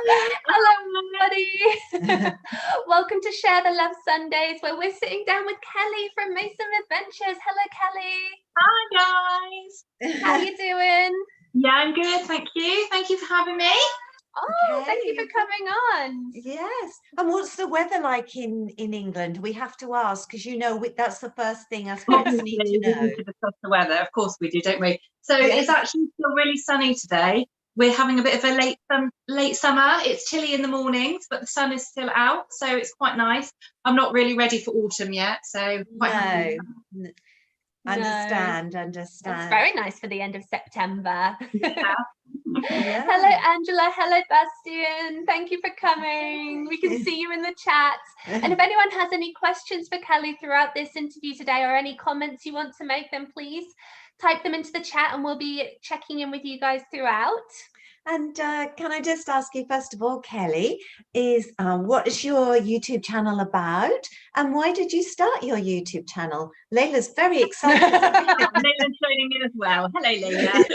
Hello, everybody. Welcome to Share the Love Sundays, where we're sitting down with Kelly from Maysam Adventures. Hello, Kelly. Hi, guys. How you doing? Yeah, I'm good. Thank you. Thank you for having me. Oh, Okay. thank you for coming on. Yes. And what's the weather like in England? We have to ask, because that's the first thing us Brits need to know. We need to discuss the weather. Of course we do, don't we? So Yes. It's actually still really sunny today. We're having a bit of a late summer. It's chilly in the mornings, but the sun is still out, so it's quite nice. I'm not really ready for autumn yet, so quite happy. Understand. It's very nice for the end of September. Yeah. Yeah. Hello, Angela. Hello, Bastian. Thank you for coming. We can see you in the chat. And if anyone has any questions for Kelly throughout this interview today, or any comments you want to make, then please type them into the chat and we'll be checking in with you guys throughout. And can I just ask you, first of all, Kelly, what is your YouTube channel about, and why did you start your YouTube channel? Layla's very excited. Layla's joining in as well. Hello, Layla.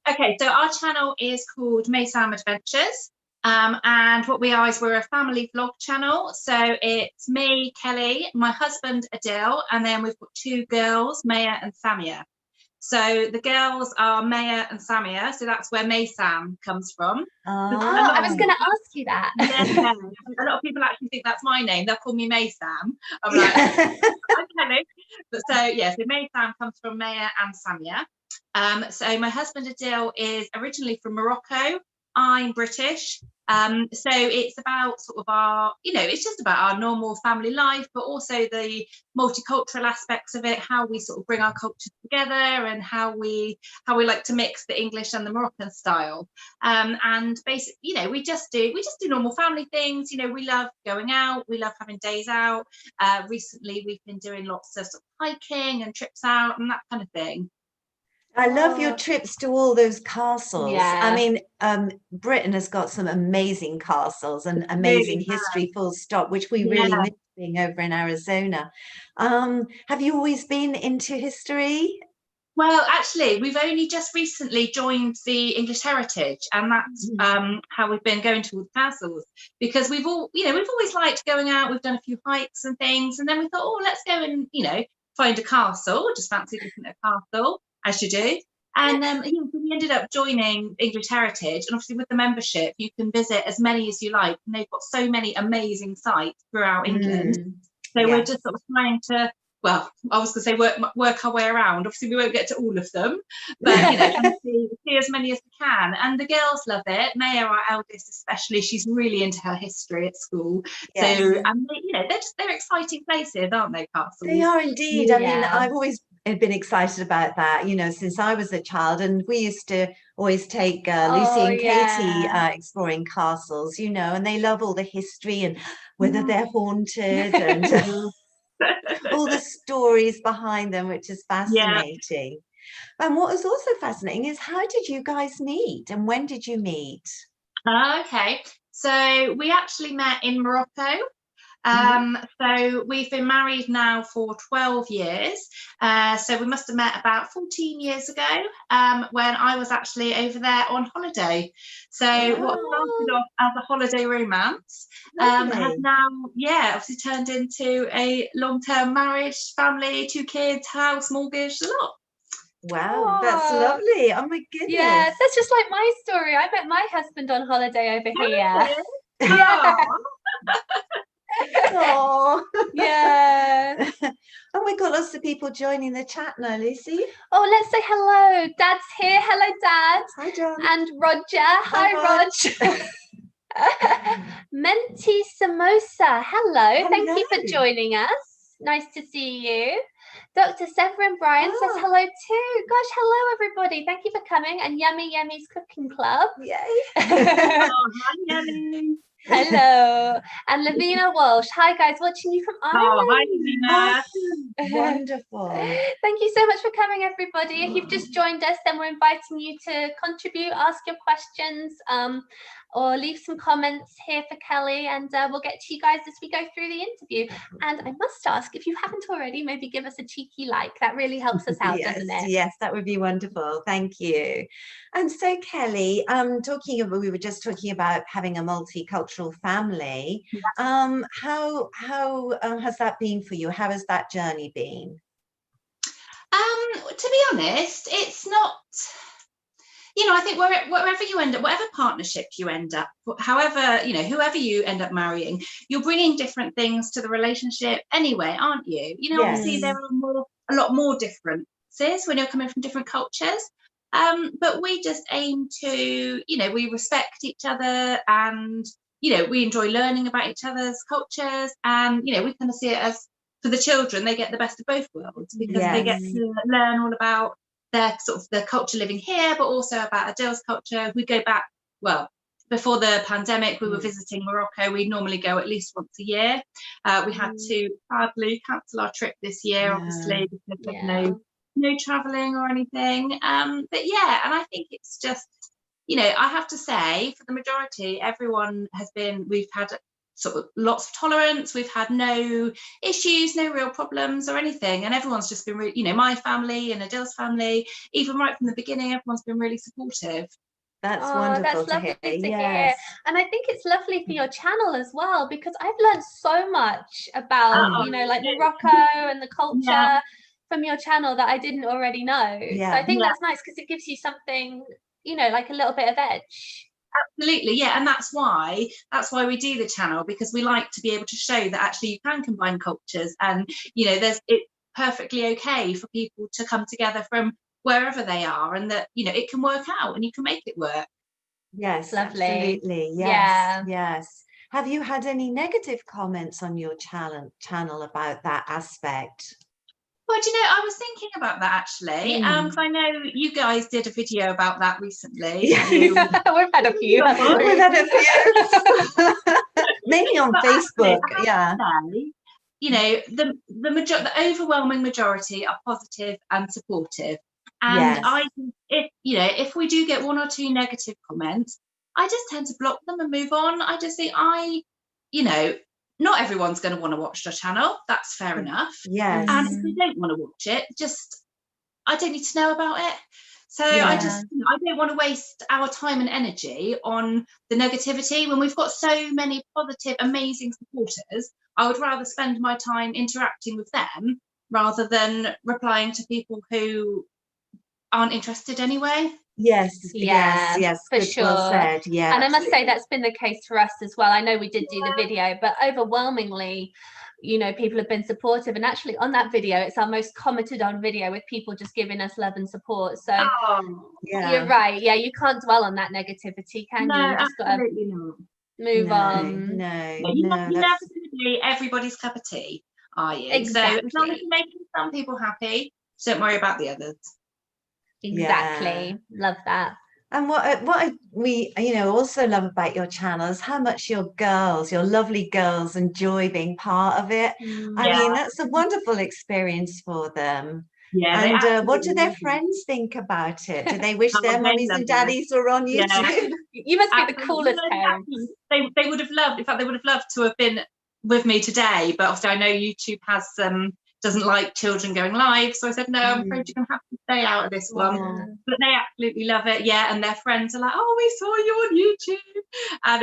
Okay, so our channel is called Maysam Adventures. And what we are is we're a family vlog channel. So it's me, Kelly, my husband, Adil, and then we've got two girls, Maya and Samia. So the girls are Maya and Samia, so that's where Maysam comes from. I was going to ask you that. Yeah, a lot of people actually think that's my name. They'll call me Maysam. I'm like, okay. But so Maysam comes from Maya and Samia. So my husband Adil is originally from Morocco. I'm British. So it's about sort of our, it's just about our normal family life, but also the multicultural aspects of it, how we sort of bring our cultures together, and how we like to mix the English and the Moroccan style. And basically, we just do normal family things. We love going out, we love having days out. Recently we've been doing lots of sort of hiking and trips out and that kind of thing. I love your trips to all those castles. Yeah. I mean, Britain has got some amazing castles and amazing history, full stop, which we really miss being over in Arizona. Have you always been into history? Well, actually, we've only just recently joined the English Heritage, and that's how we've been going to all the castles, because we've always liked going out. We've done a few hikes and things, and then we thought, oh, let's go and find a castle. Just fancy looking at a castle, as you do. And we ended up joining English Heritage, and obviously with the membership, you can visit as many as you like, and they've got so many amazing sites throughout England. So we're just sort of trying to, well, I was going to say work our way around. Obviously, we won't get to all of them, but trying to see as many as we can. And the girls love it. Maya, our eldest, especially, she's really into her history at school. Yes. So, and they're exciting places, aren't they, castles? They are indeed. I mean, I've always been excited about that, since I was a child, and we used to always take Lucy and Katie exploring castles, and they love all the history and whether they're haunted and all the stories behind them, which is fascinating. And what was also fascinating is, how did you guys meet, and when did you meet? Okay, so we actually met in Morocco. So we've been married now for 12 years. So we must have met about 14 years ago, when I was actually over there on holiday. So what started off as a holiday romance has now, obviously turned into a long-term marriage, family, 2 kids, house, mortgage, a lot. Wow, that's lovely. Oh my goodness. Yeah, that's just like my story. I met my husband on holiday over here. Oh, yeah. And we've got lots of people joining the chat now, Lucy. Oh, let's say hello. Dad's here. Hello, Dad. Hi, John. And Roger. Hi, Rog. Menti Samosa. Hello. Thank you for joining us. Nice to see you. Dr. Severin Bryan says hello too. Gosh, hello everybody. Thank you for coming. And Yummy Yummy's Cooking Club. Yay. Hi, Yummy. Hello. And Lavina Walsh. Hi, guys. Watching you from Ireland. Oh, hi, Lavina. Wonderful. Thank you so much for coming, everybody. If you've just joined us, then we're inviting you to contribute, ask your questions, or leave some comments here for Kelly, and we'll get to you guys as we go through the interview. And I must ask, if you haven't already, maybe give us a cheeky like. That really helps us out, doesn't it? Yes, that would be wonderful. Thank you. And so, Kelly, we were just talking about having a multicultural family. How has that been for you? How has that journey been? To be honest, it's not, I think wherever you end up, whatever partnership you end up, however, whoever you end up marrying, you're bringing different things to the relationship anyway, aren't you? Obviously there are a lot more differences when you're coming from different cultures. But we just aim to, we respect each other, and, we enjoy learning about each other's cultures, and, we kind of see it as, for the children, they get the best of both worlds, because they get to learn all about their culture living here, but also about Adil's culture. We go back, well, before the pandemic, we were visiting Morocco. We normally go at least once a year. We had to sadly cancel our trip this year, obviously, because of no traveling or anything. But yeah, and I think it's just, I have to say, for the majority, everyone we've had sort of lots of tolerance. We've had no issues, no real problems or anything, and everyone's just been really, my family and Adil's family, even right from the beginning, everyone's been really supportive. That's wonderful. That's lovely to hear. And I think it's lovely for your channel as well, because I've learned so much about like Morocco and the culture from your channel that I didn't already know. So I think that's nice, because it gives you something, like a little bit of edge. Absolutely, yeah, and that's why we do the channel, because we like to be able to show that actually you can combine cultures, and it's perfectly okay for people to come together from wherever they are, and that it can work out and you can make it work. Yes, lovely. Absolutely. Yes. Have you had any negative comments on your channel about that aspect? Well, I was thinking about that actually, because I know you guys did a video about that recently. We've had a few. We've had a few. Mainly on Facebook. The overwhelming majority are positive and supportive. And I think if we do get one or two negative comments, I just tend to block them and move on. I just think not everyone's going to want to watch the channel. That's fair enough. Yes. And if they don't want to watch it, I don't need to know about it. So I don't want to waste our time and energy on the negativity when we've got so many positive, amazing supporters. I would rather spend my time interacting with them rather than replying to people who aren't interested anyway. Yes, for sure. Well said. Yeah, and I must say that's been the case for us as well. I know we did do the video, but overwhelmingly, people have been supportive, and actually on that video, it's our most commented on video, with people just giving us love and support. So you're right. Yeah, you can't dwell on that negativity, can you? You just got to move on. You're never going to be everybody's cup of tea, are you? Exactly. So as long as you're making some people happy, don't worry about the others. Exactly. Love that. And what we also love about your channel is how much your lovely girls enjoy being part of it. I mean, that's a wonderful experience for them. And what do their friends think about it? Do they wish their mummies and daddies were on YouTube? You must be the coolest parents. They would have loved, in fact, they would have loved to have been with me today, but obviously I know YouTube has doesn't like children going live, so I said no, I'm afraid you're gonna have to stay out of this one. But they absolutely love it, and their friends are like, oh, we saw you on YouTube, and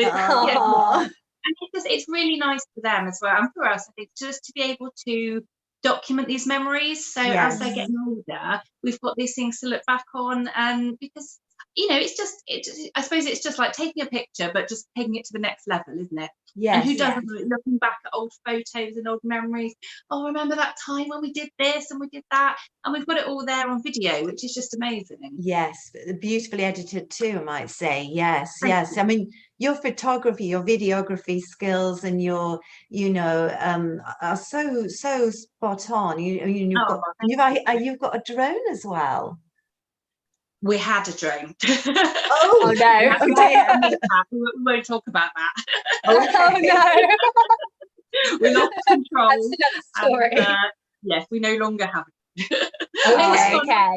it's really nice for them as well, and for us, I think, just to be able to document these memories, so as they're getting older, we've got these things to look back on, and because I suppose it's just like taking a picture, but just taking it to the next level, isn't it? And who doesn't, looking back at old photos and old memories? Oh, remember that time when we did this and we did that, and we've got it all there on video, which is just amazing. Yes, beautifully edited too, I might say. Yes. I mean, your photography, your videography skills, and your, are so spot on. You've got a drone as well. We had a drone. Oh, no. We won't talk about that. Oh no. We lost control. That's another story. And, yes, we no longer have it. Okay.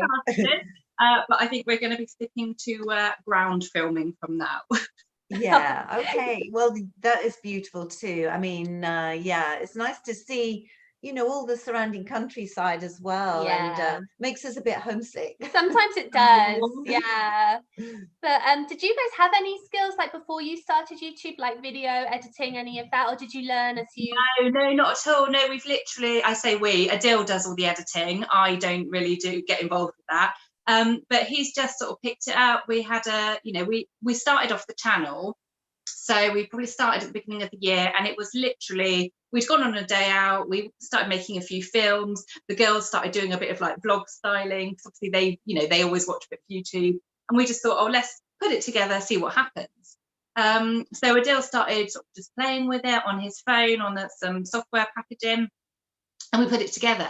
But I think we're going to be sticking to ground filming from now. Yeah, okay. Well, that is beautiful too. I mean, yeah, it's nice to see, all the surrounding countryside as well, and makes us a bit homesick. Sometimes it does, yeah. But did you guys have any skills like before you started YouTube, like video editing, any of that, or did you learn as you? No, not at all. No, we've literally, I say we, Adil does all the editing. I don't really get involved with that. But he's just sort of picked it up. We had we started off the channel. So we probably started at the beginning of the year, and it was literally, we'd gone on a day out, we started making a few films, the girls started doing a bit of like vlog styling, because obviously they always watch a bit of YouTube, and we just thought, oh, let's put it together, see what happens. So Adil started sort of just playing with it on his phone, on some software packaging, and we put it together.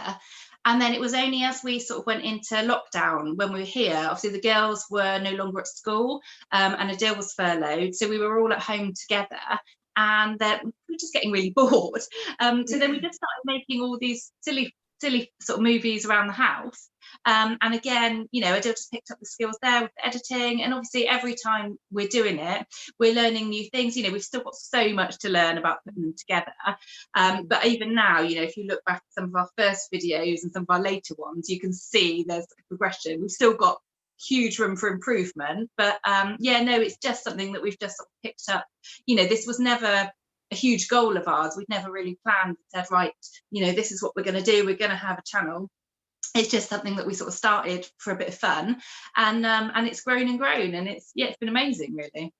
And then it was only as we sort of went into lockdown, when we were here, obviously the girls were no longer at school, and Adil was furloughed. So we were all at home together, and we were just getting really bored. So then we just started making all these silly sort of movies around the house. And again, Adil just picked up the skills there with the editing, and obviously every time we're doing it, we're learning new things. We've still got so much to learn about putting them together. But even now, if you look back at some of our first videos and some of our later ones, you can see there's a progression. We've still got huge room for improvement, but it's just something that we've just sort of picked up. This was never a huge goal of ours. We'd never really planned, said, right, this is what we're going to do, we're going to have a channel. It's just something that we sort of started for a bit of fun, and it's grown and grown, and it's been amazing, really.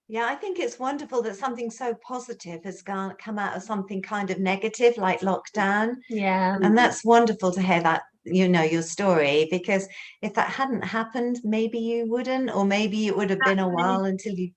Yeah, I think it's wonderful that something so positive has come out of something kind of negative like lockdown. Yeah. And that's wonderful to hear that, your story, because if that hadn't happened, maybe you wouldn't, or maybe it would have been a while until you,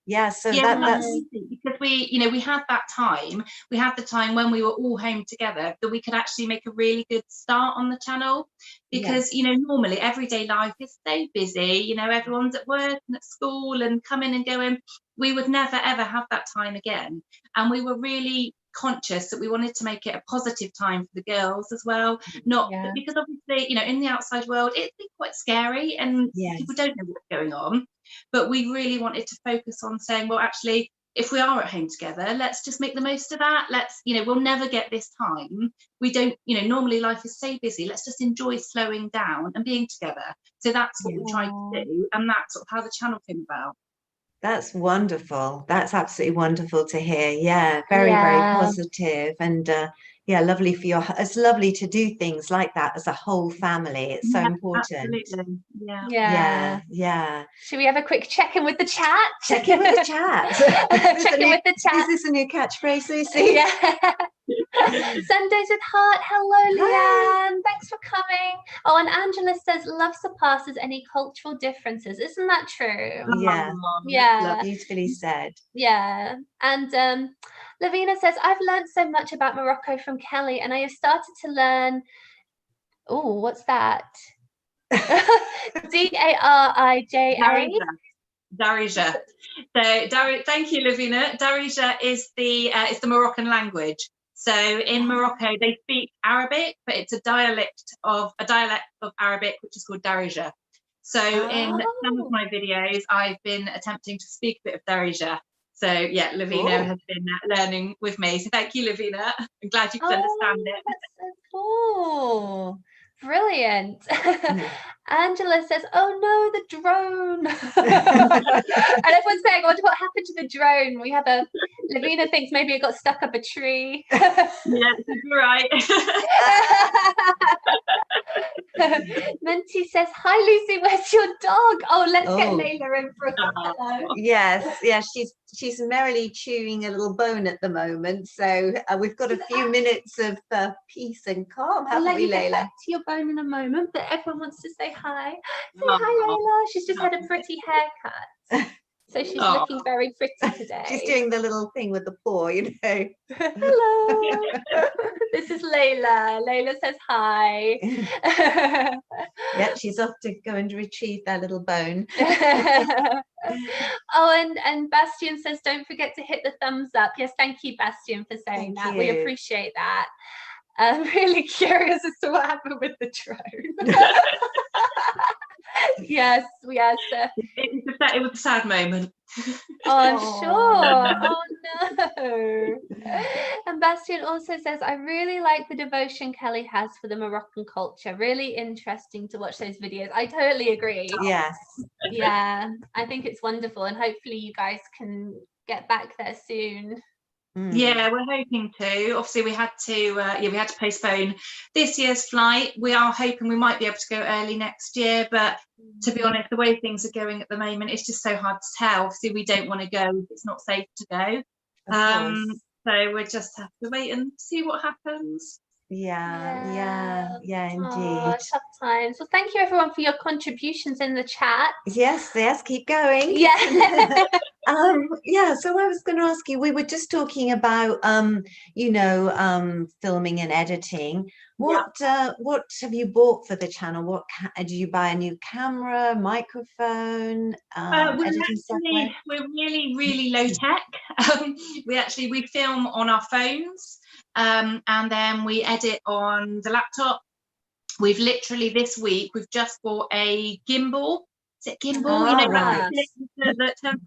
so that's because we had that time. We had the time when we were all home together that we could actually make a really good start on the channel, because normally everyday life is so busy. Everyone's at work and at school and coming and going. We would never ever have that time again, and we were really conscious that we wanted to make it a positive time for the girls as well, because obviously in the outside world it's quite scary, and people don't know what's going on. But we really wanted to focus on saying, well, actually, if we are at home together, let's just make the most of that. Let's, we'll never get this time. We don't, normally life is so busy. Let's just enjoy slowing down and being together. So that's what we tried to do, and that's sort of how the channel came about. That's wonderful. That's absolutely wonderful to hear. Yeah, very, very positive. And lovely it's lovely to do things like that as a whole family. It's so important. Absolutely. Yeah. Should we have a quick check-in with the chat? Check in with the chat. Check-in with the chat. Is this a new catchphrase, Lucy? Yeah. Sundays with Heart. Hello, Leanne. Thanks for coming. Oh, and Angela says love surpasses any cultural differences. Isn't that true? Yeah. Beautifully said. Yeah. And Lavina says, I've learned so much about Morocco from Kelly, and I have started to learn. Oh, what's that? Darija. Darija. So thank you, Lavina. Darija is the Moroccan language. So in Morocco they speak Arabic, but it's a dialect of Arabic which is called Darija. So in some of my videos I've been attempting to speak a bit of Darija. So Lavina has been learning with me. So thank you, Lavina. I'm glad you can understand it. That's so cool. Brilliant. Angela says, oh no, the drone. And everyone's saying, what happened to the drone? We have Lavina thinks maybe it got stuck up a tree. Yeah, you're right. Minty says, hi Lucy, where's your dog? Oh, let's get Layla in for a hello. Yes, she's merrily chewing a little bone at the moment, so we've got a few minutes of peace and calm, haven't we, Layla? Get back to your bone in a moment, but everyone wants to say hi. Say hi, Layla. She's just had a pretty haircut. So she's looking very pretty today. She's doing the little thing with the paw, you know. Hello. This is Layla. Layla says hi. Yeah, she's off to go and retrieve that little bone. Oh, and Bastian says, don't forget to hit the thumbs up. Yes, thank you, Bastian, for saying that. We appreciate that. I'm really curious as to what happened with the drone. Yes. It was a sad moment. Oh, I'm sure. Oh no. And Bastian also says, I really like the devotion Kelly has for the Moroccan culture. Really interesting to watch those videos. I totally agree. Yes. Yeah, I think it's wonderful, and hopefully you guys can get back there soon. Yeah, we're hoping to. Obviously, we had to postpone this year's flight. We are hoping we might be able to go early next year, but to be honest, the way things are going at the moment, it's just so hard to tell. Obviously, we don't want to go if it's not safe to go. So we'll just have to wait and see what happens. Yeah, indeed. Oh, tough times. Well, thank you everyone for your contributions in the chat. Yes, keep going. Yeah. So I was going to ask you, we were just talking about filming and editing. What have you bought for the channel? Did you buy a new camera, microphone, editing software? We're really, really low tech. We film on our phones, and then we edit on the laptop. We've literally this week we've just bought a gimbal. Is it gimbal? That turns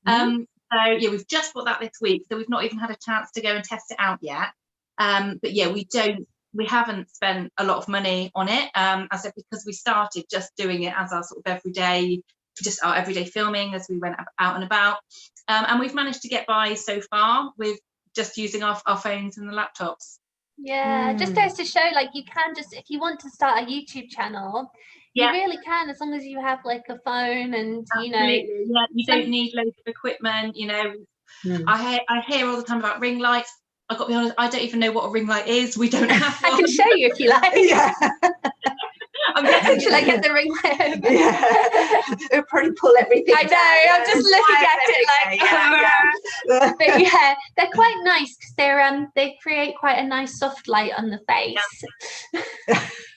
around. So we've just bought that this week. So we've not even had a chance to go and test it out yet. But yeah, we haven't spent a lot of money on it. As I said, because we started just doing it as our sort of our everyday filming as we went out and about. And we've managed to get by so far with just using our phones and the laptops. Yeah, just goes to show, like, you can just, if you want to start a YouTube channel, you really can, as long as you have like a phone and you don't need loads of equipment. I hear all the time about ring lights. I've got to be honest, I don't even know what a ring light is. We don't have one. I can show you if you like. Yeah. I'm guessing. Should I get the ring light? Yeah. It'll probably pull everything. I know, I'm just looking at it like, but yeah, they're quite nice because they create quite a nice soft light on the face.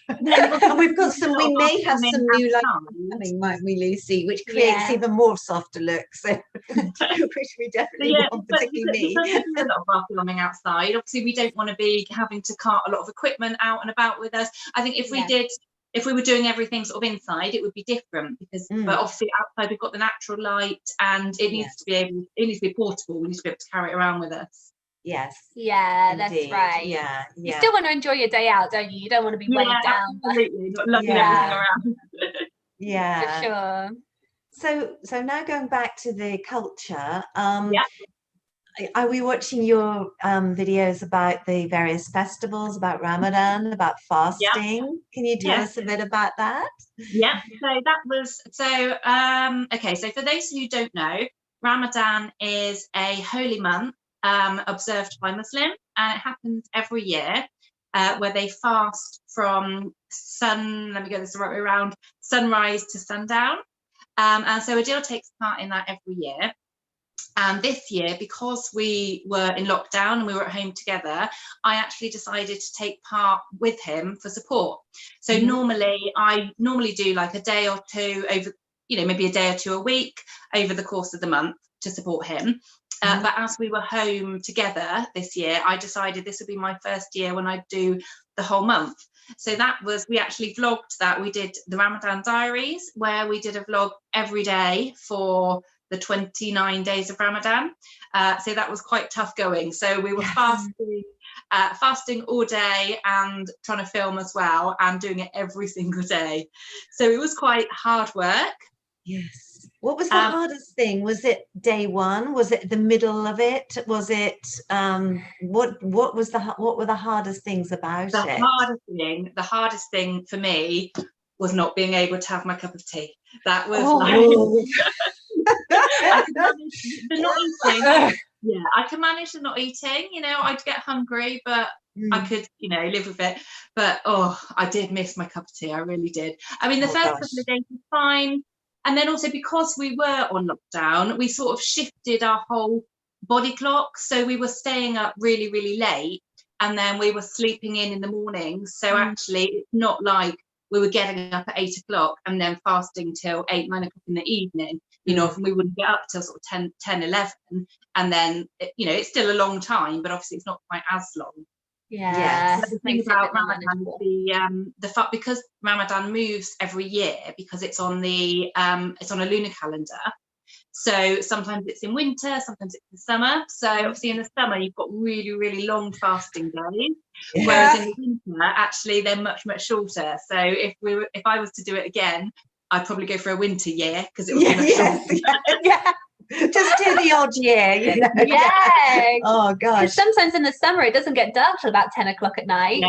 And we've got we may have some new lights coming, might we, Lucy, which creates even more softer looks, so, which we definitely want, particularly me. A lot of our filming outside. Obviously, we don't want to be having to cart a lot of equipment out and about with us. I think if we were doing everything sort of inside, it would be different because, but obviously outside we've got the natural light, and it needs to be portable. We need to be able to carry it around with us. Yes. Yeah, indeed. that's right. Yeah. You still want to enjoy your day out, don't you? You don't want to be weighed down. Absolutely. Not lugging everything around. Yeah. For sure. So now going back to the culture, are we watching your videos about the various festivals, about Ramadan, about fasting? Can you tell us a bit about that? Yeah. So for those who don't know, Ramadan is a holy month observed by Muslim, and it happens every year, where they fast from sunrise to sundown, and so Adil takes part in that every year. And this year, because we were in lockdown and we were at home together, I actually decided to take part with him for support. So I normally do like a day or two over, maybe a day or two a week over the course of the month to support him. But as we were home together this year, I decided this would be my first year when I'd do the whole month. So we actually vlogged that. We did the Ramadan diaries, where we did a vlog every day for the 29 days of Ramadan. So that was quite tough going. So we were fasting all day and trying to film as well, and doing it every single day. So it was quite hard work. Yes. What was the hardest thing? Was it day one? Was it the middle of it? Was it what were the hardest things about it? The hardest thing for me was not being able to have my cup of tea. That was I can manage the not eating. Yeah, I can manage the not eating. I'd get hungry, but I could, live with it. But I did miss my cup of tea. I really did. I mean, the first couple of days was fine. And then also because we were on lockdown, we sort of shifted our whole body clock. So we were staying up really, really late, and then we were sleeping in the mornings. So actually, it's not like we were getting up at 8 o'clock and then fasting till 8, 9 o'clock in the evening. You know, we wouldn't get up till sort of 10, 11. And then, you know, it's still a long time, but obviously it's not quite as long. Yeah. But the thing about Ramadan is because Ramadan moves every year, because it's on a lunar calendar. So sometimes it's in winter, sometimes it's in summer. So obviously in the summer you've got really, really long fasting days, whereas in the winter actually they're much, much shorter. So if I was to do it again, I'd probably go for a winter year, because it would be much shorter. Just do the odd year, you know. Oh gosh. Sometimes in the summer it doesn't get dark till about 10 o'clock at night.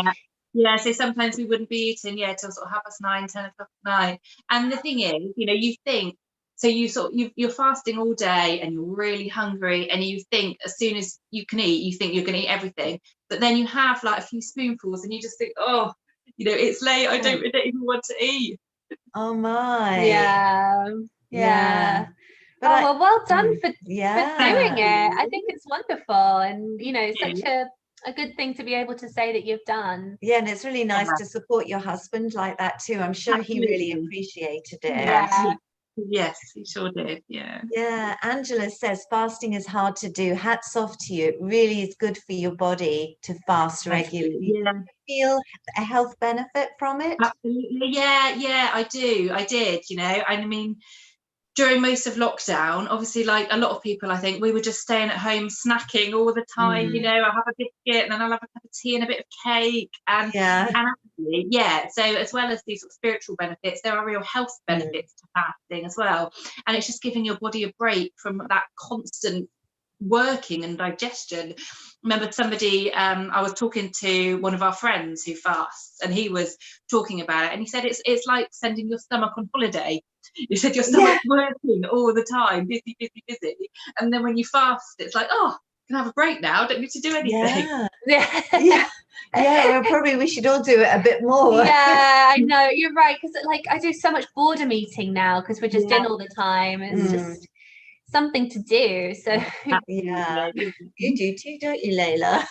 So sometimes we wouldn't be eating till sort of 9:30, 10 o'clock at night. And the thing is, you know, you think, so you're fasting all day and you're really hungry, and you think as soon as you can eat, you think you're going to eat everything, but then you have like a few spoonfuls and you just think, oh, you know, it's late, I don't even want to eat. Oh my. Yeah. But well done for doing it. I think it's wonderful, and you know, such a good thing to be able to say that you've done. Yeah, and it's really nice to support your husband like that too. I'm sure he really appreciated it. Yes, he sure did. Yeah, Angela says fasting is hard to do. Hats off to you. It really is good for your body to fast regularly. Do you feel a health benefit from it? Absolutely. Yeah, I did, you know. I mean, during most of lockdown, obviously, like a lot of people, I think we were just staying at home snacking all the time. You know, I'll have a biscuit and then I'll have a cup of tea and a bit of cake. And actually, so as well as these sort of spiritual benefits, there are real health benefits to fasting as well. And it's just giving your body a break from that constant working and digestion. Remember somebody, I was talking to one of our friends who fasts, and he was talking about it, and he said it's like sending your stomach on holiday. You said your stomach's working all the time, busy, and then when you fast, it's like, oh, I can have a break now, I don't need to do anything. Well, probably we should all do it a bit more. I know, you're right, because like I do so much boredom eating now, because we're just in all the time. It's just something to do. So you do too, don't you, Layla?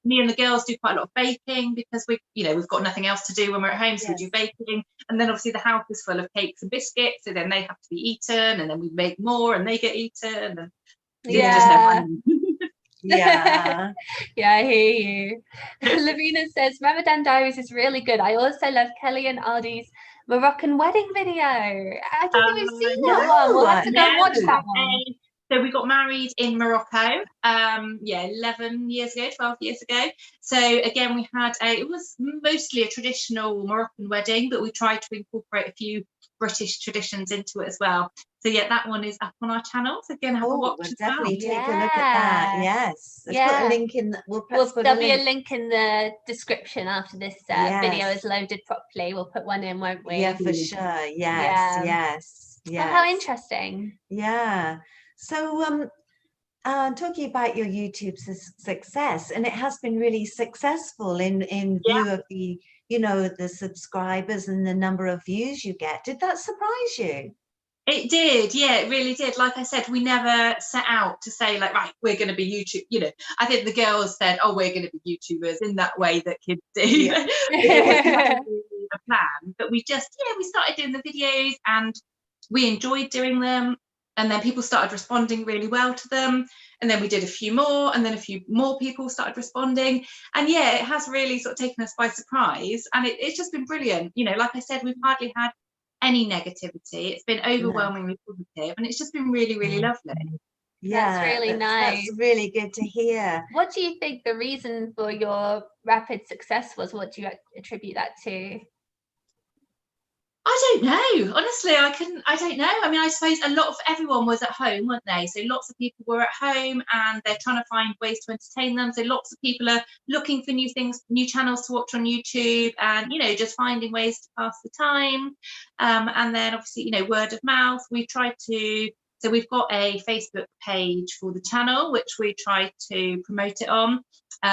Me and the girls do quite a lot of baking, because we've got nothing else to do when we're at home, so we do baking. And then obviously the house is full of cakes and biscuits, so then they have to be eaten, and then we make more and they get eaten, and just never I hear you. Lavina says Ramadan Diaries is really good. I also love Kelly and Ardy's Moroccan wedding video. I don't think we've seen that one. We'll have to go and watch that one. So we got married in Morocco, 11 years ago, 12 years ago. So again, we had it was mostly a traditional Moroccan wedding, but we tried to incorporate a few British traditions into it as well. So that one is up on our channel. So again, have a watch. We'll definitely take a look at that. Yes. Let's put a link in. There'll be a link in the description after this video is loaded properly. We'll put one in, won't we? Yeah, for sure. Yes. Oh, how interesting. Yeah. So talking about your YouTube success, and it has been really successful in view of the the subscribers and the number of views you get. Did that surprise you? It did, it really did. Like I said, we never set out to say like, right, we're going to be YouTube. You know, I think the girls said, oh, we're going to be YouTubers in that way that kids do. It was never really a plan, but we just, we started doing the videos and we enjoyed doing them. And then people started responding really well to them. And then we did a few more, and then a few more people started responding. And it has really sort of taken us by surprise. And it's just been brilliant. You know, like I said, we've hardly had any negativity. It's been overwhelmingly positive, and it's just been really, really lovely. That's really nice. That's really good to hear. What do you think the reason for your rapid success was? What do you attribute that to? I don't know. Honestly, I don't know. I mean, I suppose everyone was at home, weren't they? So lots of people were at home and they're trying to find ways to entertain them. So lots of people are looking for new things, new channels to watch on YouTube, and, just finding ways to pass the time. And then obviously, word of mouth. We tried to So we've got a Facebook page for the channel, which we try to promote it on.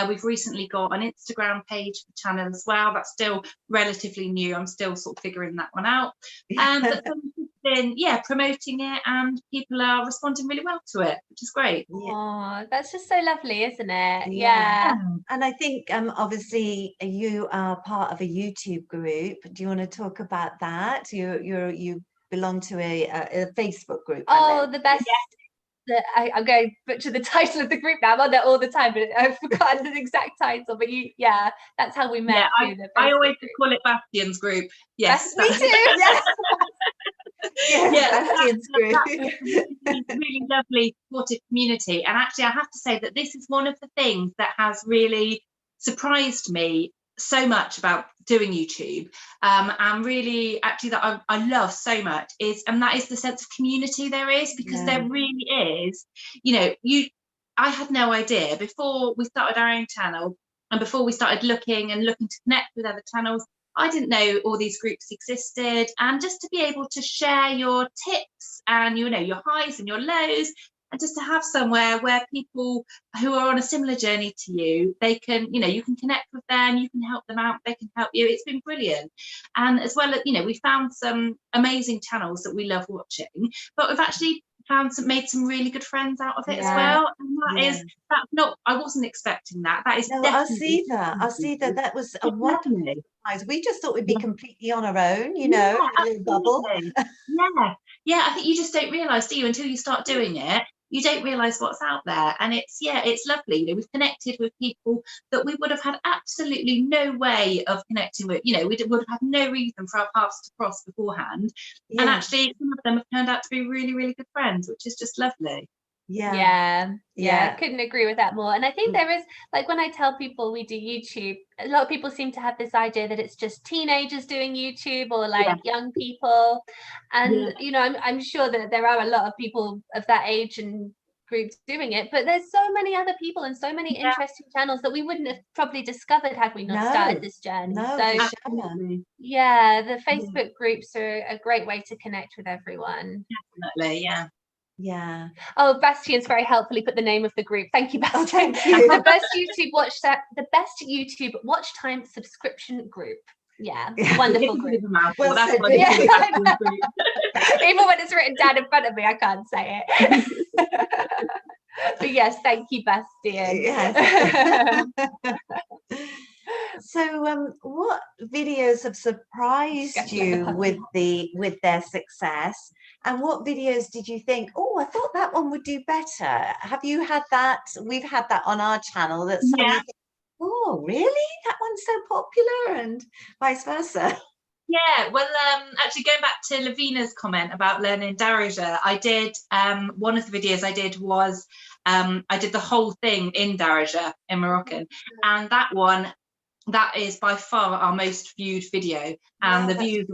We've recently got an Instagram page for the channel as well. That's still relatively new. I'm still sort of figuring that one out. But we've been, promoting it, and people are responding really well to it, which is great. Oh, that's just so lovely, isn't it? Yeah. And I think obviously you are part of a YouTube group. Do you want to talk about that? You belong to a Facebook group. Oh, the best. I'm going to butcher the title of the group now. I'm on there all the time, but I've forgotten the exact title. But that's how we met. I always call it Bastian's group. Yes, me too. Yes. Bastian's group. Really lovely, supportive community. And actually, I have to say that this is one of the things that has really surprised me so much about doing YouTube, and really actually that I love so much and that is the sense of community there is, because there really is. I had no idea before we started our own channel, and before we started looking to connect with other channels, I didn't know all these groups existed. And just to be able to share your tips and your highs and your lows, and just to have somewhere where people who are on a similar journey to you, they can, you can connect with them, you can help them out, they can help you. It's been brilliant. And as well, we found some amazing channels that we love watching, but we've actually made some really good friends out of it as well. And that's not, I wasn't expecting that. That is I'll see that. That was a wonderful surprise. We just thought we'd be completely on our own, in a little bubble. I think you just don't realise, do you, until you start doing it. You don't realise what's out there, and it's lovely. We've connected with people that we would have had absolutely no way of connecting with. We would have had no reason for our paths to cross beforehand, and actually some of them have turned out to be really, really good friends, which is just lovely. I couldn't agree with that more. And I think there is, like, when I tell people we do YouTube, a lot of people seem to have this idea that it's just teenagers doing YouTube, or like young people, and I'm sure that there are a lot of people of that age and groups doing it, but there's so many other people and so many interesting channels that we wouldn't have probably discovered had we not started this journey. Absolutely. The Facebook groups are a great way to connect with everyone. Definitely. Oh, Bastian's very helpfully put the name of the group. Thank you, Bastian. Thank you. The best YouTube watch time subscription group. Wonderful group. Well said. Even when it's written down in front of me, I can't say it. But yes, thank you, Bastian. Yes. So what videos have surprised you with their success, and what videos did you think, I thought that one would do better? Have you had that? We've had that on our channel, that somebody thinks, oh really, that one's so popular, and vice versa. Well, actually going back to Lavina's comment about learning Darija, I did one of the videos I did was I did the whole thing in Darija, in Moroccan, and that is by far our most viewed video, and the views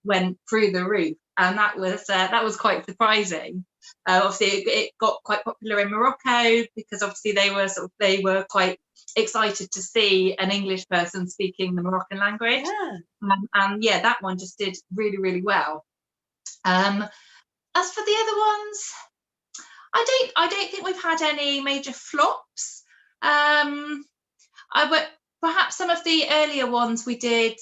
went through the roof, and that was quite surprising. Obviously it got quite popular in Morocco, because obviously they were quite excited to see an English person speaking the Moroccan language, and that one just did really, really well. As for the other ones, I don't think we've had any major flops. Perhaps some of the earlier ones we did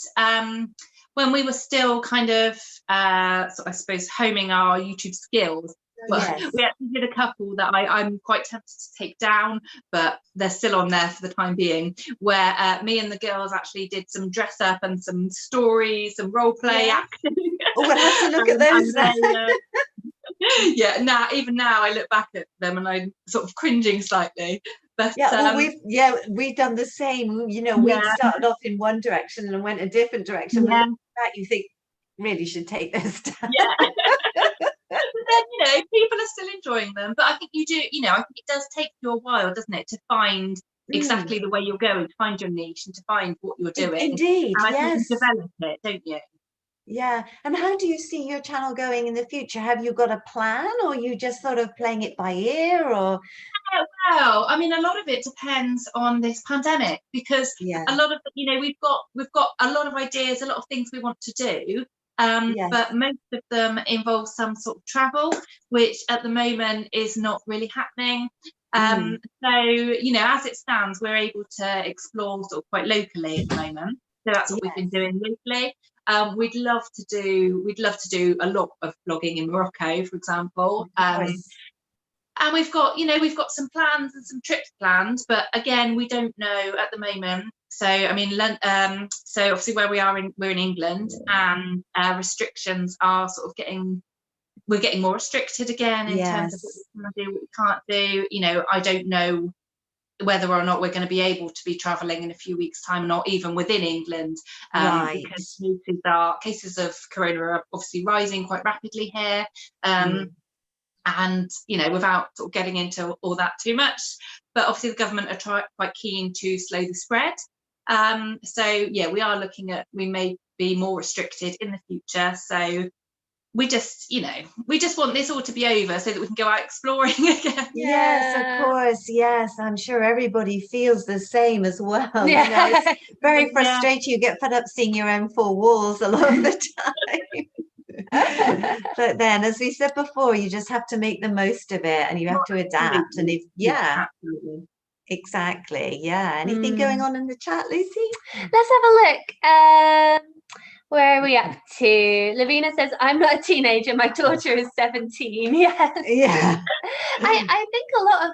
when we were still kind of, I suppose, homing our YouTube skills. But we actually did a couple that I'm quite tempted to take down, but they're still on there for the time being, where me and the girls actually did some dress up and some stories, some role play acting. We'll have to look at those. Even now I look back at them and I'm sort of cringing slightly. But we've done the same. We started off in one direction and went a different direction. But that you think really should take this down. But then people are still enjoying them. But I think you do. I think it does take you a while, doesn't it, to find exactly the way you're going, to find your niche and to find what you're doing. Indeed, and I think you develop it, don't you? Yeah. And how do you see your channel going in the future? Have you got a plan, or are you just sort of playing it by ear, or? Well, I mean, a lot of it depends on this pandemic, because a lot of we've got a lot of ideas, a lot of things we want to do, But most of them involve some sort of travel, which at the moment is not really happening. So, you know, as it stands, we're able to explore sort of quite locally at the moment. So that's what we've been doing locally. We'd love to do a lot of vlogging in Morocco, for example. And we've got some plans and some trips planned, but again, we don't know at the moment. So I mean, so obviously where we're in England, and restrictions are sort of we're getting more restricted again in terms of what we can do, what we can't do. You know, I don't know whether or not we're going to be able to be travelling in a few weeks' time, not even within England, because cases of corona are obviously rising quite rapidly here. And, you know, without sort of getting into all that too much, but obviously the government are quite keen to slow the spread. So, yeah, we may be more restricted in the future. So we just want this all to be over so that we can go out exploring again. Yes, of course. Yes, I'm sure everybody feels the same as well. You know, it's very frustrating. You get fed up seeing your own four walls a lot of the time. But then, as we said before, you just have to make the most of it, and you have to adapt. And if absolutely. Exactly. Yeah. Anything going on in the chat, Lucy? Let's have a look. Where are we up to? Lavina says, I'm not a teenager. My daughter is 17. Yes. Yeah. I think a lot of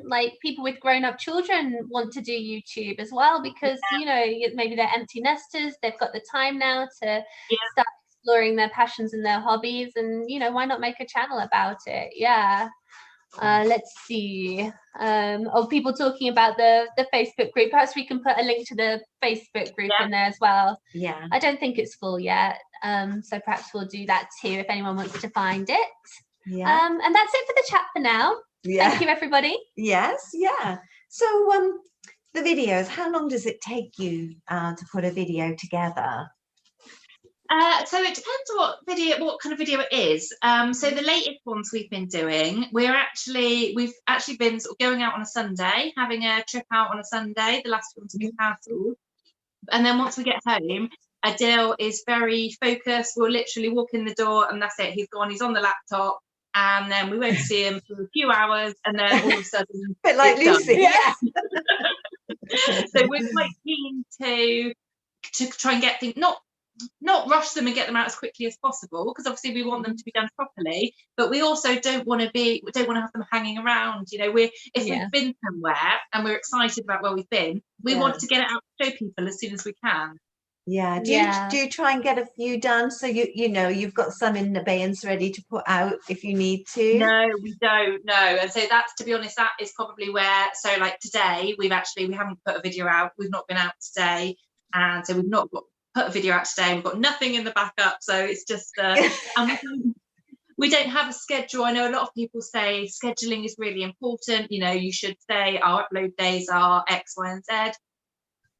like people with grown-up children want to do YouTube as well, because you know, maybe they're empty nesters. They've got the time now to start exploring their passions and their hobbies, and you know, why not make a channel about it? Let's see. People talking about the Facebook group. Perhaps we can put a link to the Facebook group in there as well. Yeah. I don't think it's full yet. So perhaps we'll do that too if anyone wants to find it. Yeah. And that's it for the chat for now. Yeah. Thank you, everybody. Yes. Yeah. So the videos, how long does it take you to put a video together? So it depends what kind of video it is. So the latest ones we've been doing, we've actually been sort of going out on a Sunday, having a trip out on a Sunday. The last one's been cancelled, and then once we get home, Adil is very focused. We'll literally walk in the door, and that's it. He's gone. He's on the laptop, and then we won't see him for a few hours, and then all of a sudden, a bit like Lucy. Yeah. So we're quite keen to try and get things not rush them and get them out as quickly as possible, because obviously we want them to be done properly, but we also don't want to have them hanging around. You know, we've been somewhere and we're excited about where we've been, we want to get it out to show people as soon as we can. Do you try and get a few done so you know you've got some in abeyance ready to put out if you need to? No, we don't. No. And so that's, to be honest, that is probably where, so like today we haven't put a video out. We've not been out today, and so we've not put a video out today. We've got nothing in the backup, so it's just and we don't have a schedule. I know a lot of people say scheduling is really important. You know, you should say our upload days are X, Y, and Z.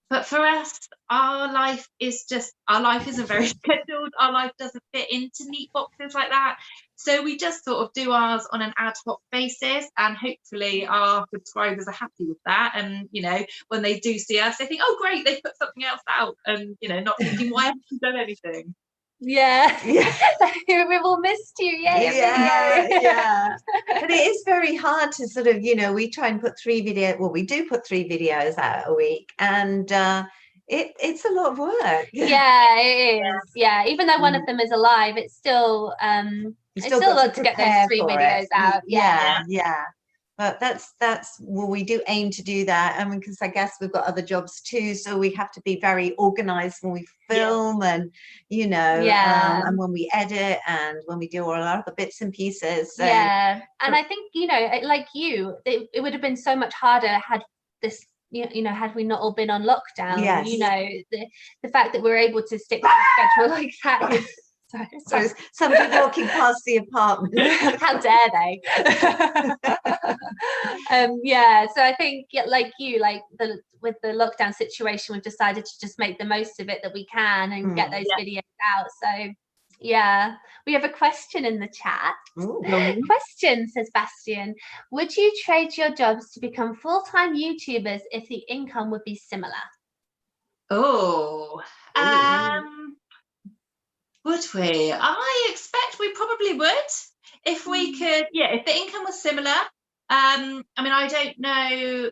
But for us, our life isn't very scheduled. Our life doesn't fit into neat boxes like that. So we just sort of do ours on an ad hoc basis, and hopefully our subscribers are happy with that. And, you know, when they do see us, they think, oh, great, they've put something else out, and, you know, not thinking, why haven't you done anything? Yeah. We've all missed you. Yeah. But it is very hard to sort of, you know, we try and put we do put 3 videos out a week, and it's a lot of work. Yeah, it is. Yeah, even though one of them is alive, it's still it's still a lot to get those 3 videos out. Yeah. But that's we do aim to do that, and because I guess we've got other jobs too, so we have to be very organized when we film, and you know, and when we edit, and when we do all our other bits and pieces. So, and I think, you know, like you, it would have been so much harder had this, you know, had we not all been on lockdown. You know, the fact that we're able to stick to a schedule like that is. So somebody walking past the apartment. How dare they? So I think, like you, with the lockdown situation, we've decided to just make the most of it that we can and get those videos out. So we have a question in the chat. Question, says Bastian, would you trade your jobs to become full-time YouTubers if the income would be similar? Would we? I expect we probably would, if we could. Yeah, if the income was similar. I mean, I don't know.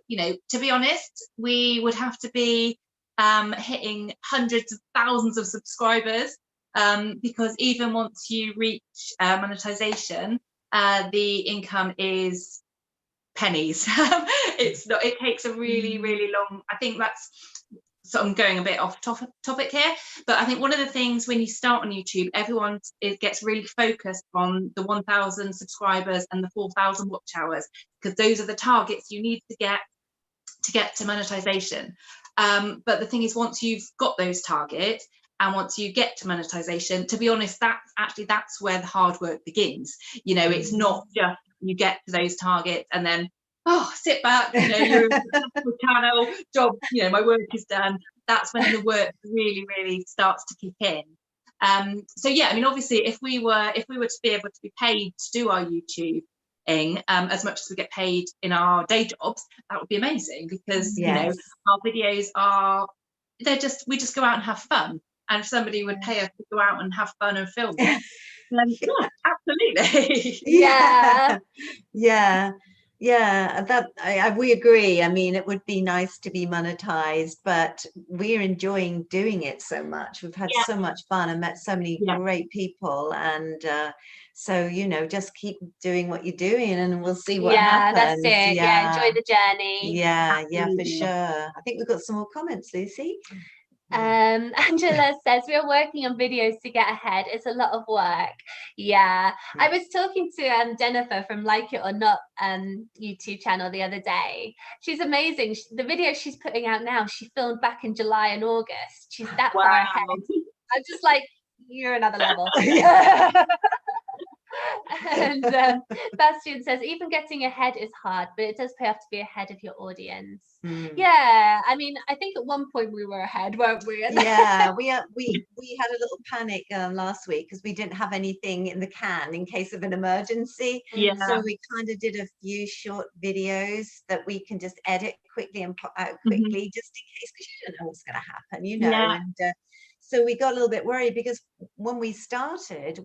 To be honest, we would have to be hitting hundreds of thousands of subscribers, because even once you reach monetization, the income is pennies. It's not. It takes a really, really long. I think that's. So I'm going a bit off topic here, but I think one of the things when you start on YouTube, everyone gets really focused on the 1,000 subscribers and the 4,000 watch hours, because those are the targets you need to get to monetization. But the thing is, once you've got those targets and once you get to monetization, to be honest, that's where the hard work begins. It's not just you get to those targets and then sit back, you're a successful channel, job, my work is done. That's when the work really, really starts to kick in. So yeah, I mean, obviously, if we were to be able to be paid to do our YouTubing as much as we get paid in our day jobs, that would be amazing, because our videos we just go out and have fun, and if somebody would pay us to go out and have fun and film it, then absolutely. We agree. I mean, it would be nice to be monetized, but we're enjoying doing it so much. We've had so much fun and met so many great people, and so just keep doing what you're doing, and we'll see what happens. That's it. Enjoy the journey. For sure. I think we've got some more comments, Lucy. Angela says, we're working on videos to get ahead. It's a lot of work. I was talking to Jennifer from Like It or Not YouTube channel the other day. She's amazing. The video she's putting out now, she filmed back in July and August. She's that far ahead. I'm just like, you're another level. And Bastian says, even getting ahead is hard, but it does pay off to be ahead of your audience. I mean, I think at one point we were ahead, weren't we? We had a little panic last week because we didn't have anything in the can in case of an emergency. So we kind of did a few short videos that we can just edit quickly and put out quickly, just in case, because you don't know what's going to happen, and so we got a little bit worried, because when we started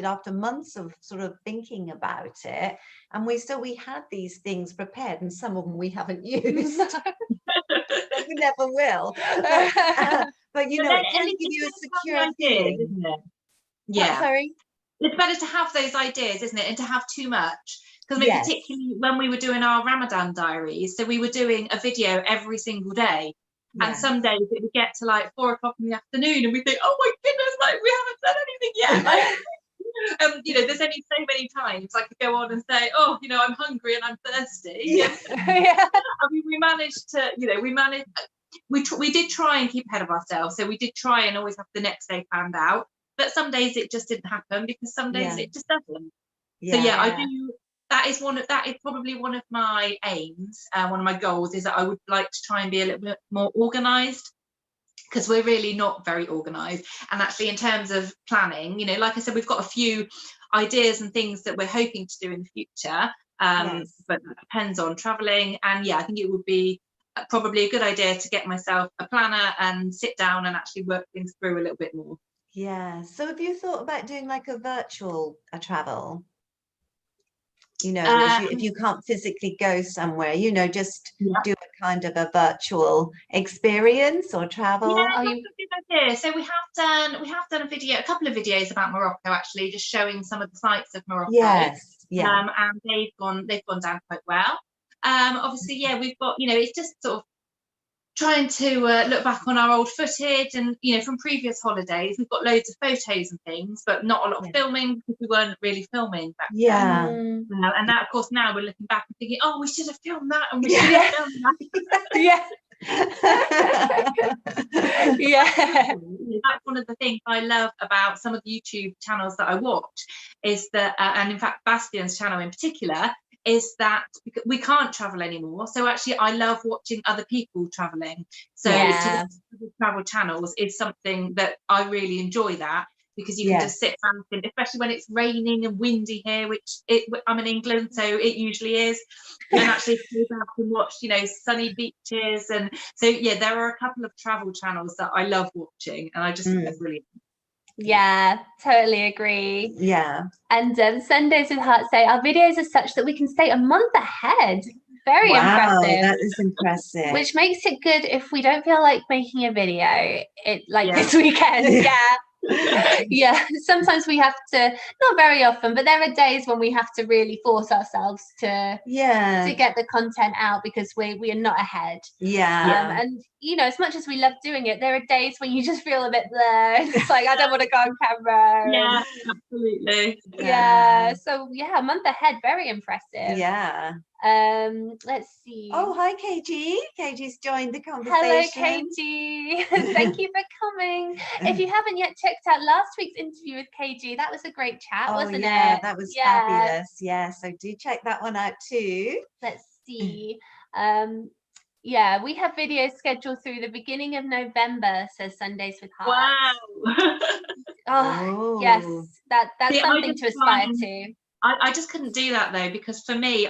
after months of sort of thinking about it, and we had these things prepared, and some of them we haven't used. We never will. But it can give you a secure feeling, isn't it? Sorry. It's better to have those ideas, isn't it, and to have too much. Because particularly when we were doing our Ramadan diaries, so we were doing a video every single day. And some days it would get to like 4 o'clock in the afternoon and we think, oh my goodness, like we haven't done anything yet. There's only so many times I could go on and say, oh, I'm hungry and I'm thirsty. I mean, we did try and keep ahead of ourselves. So we did try and always have the next day planned out. But some days it just didn't happen, because some days it just doesn't. So I do. That is probably one of my aims. One of my goals is that I would like to try and be a little bit more organised, because we're really not very organised. And actually, in terms of planning, like I said, we've got a few ideas and things that we're hoping to do in the future. But that depends on travelling. And I think it would be probably a good idea to get myself a planner and sit down and actually work things through a little bit more. So have you thought about doing like a virtual travel? If you can't physically go somewhere, just do a kind of a virtual experience or travel. That's a good idea. So we have done a couple of videos about Morocco, actually, just showing some of the sights of Morocco. And they've gone down quite well. Obviously, we've got, it's just sort of trying to look back on our old footage, and from previous holidays we've got loads of photos and things, but not a lot of filming, because we weren't really filming back then. And that, of course, now we're looking back and thinking, oh, we should have filmed that, and we should have filmed that. That's one of the things I love about some of the YouTube channels that I watch, is that and in fact Bastian's channel in particular, is that we can't travel anymore. So actually I love watching other people traveling. So travel channels is something that I really enjoy, that because you can just sit back, and especially when it's raining and windy here, I'm in England, so it usually is, and actually go back and watch sunny beaches. And so there are a couple of travel channels that I love watching, and I just think they're brilliant. Yeah, totally agree. Yeah. And Sundays with Heart say our videos are such that we can stay a month ahead. Very impressive. That is impressive. Which makes it good if we don't feel like making a video this weekend. Yeah, sometimes we have to, not very often, but there are days when we have to really force ourselves to get the content out because we are not ahead. And you know, as much as we love doing it, there are days when you just feel a bit blur. It's like, I don't want to go on camera. Absolutely. So a month ahead, very impressive. Let's see. Oh, hi KG. KG's joined the conversation. Hello KG. Thank you for coming. If you haven't yet checked out last week's interview with KG, that was a great chat, wasn't it? That was fabulous. So do check that one out too. Let's see. We have videos scheduled through the beginning of November, says Sundays with Heart. Wow. Yes, that's something to aspire to. I just couldn't do that though, because for me,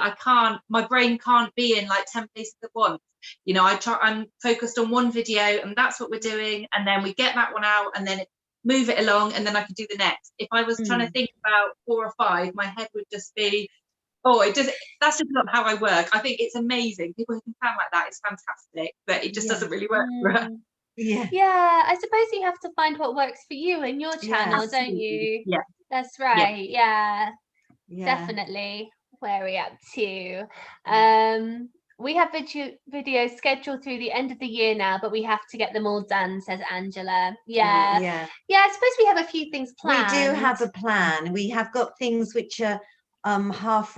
my brain can't be in like 10 places at once. You know, I'm focused on one video and that's what we're doing. And then we get that one out and then move it along and then I can do the next. If I was trying to think about 4 or 5, my head would just be, that's just not how I work. I think it's amazing. People who can plan like that, it's fantastic, but it just doesn't really work for us. I suppose you have to find what works for you and your channel, don't you? That's right. Definitely. Where are we up to? We have videos scheduled through the end of the year now, but we have to get them all done, says Angela. I suppose we have a few things planned. We do have a plan. We have got things which are half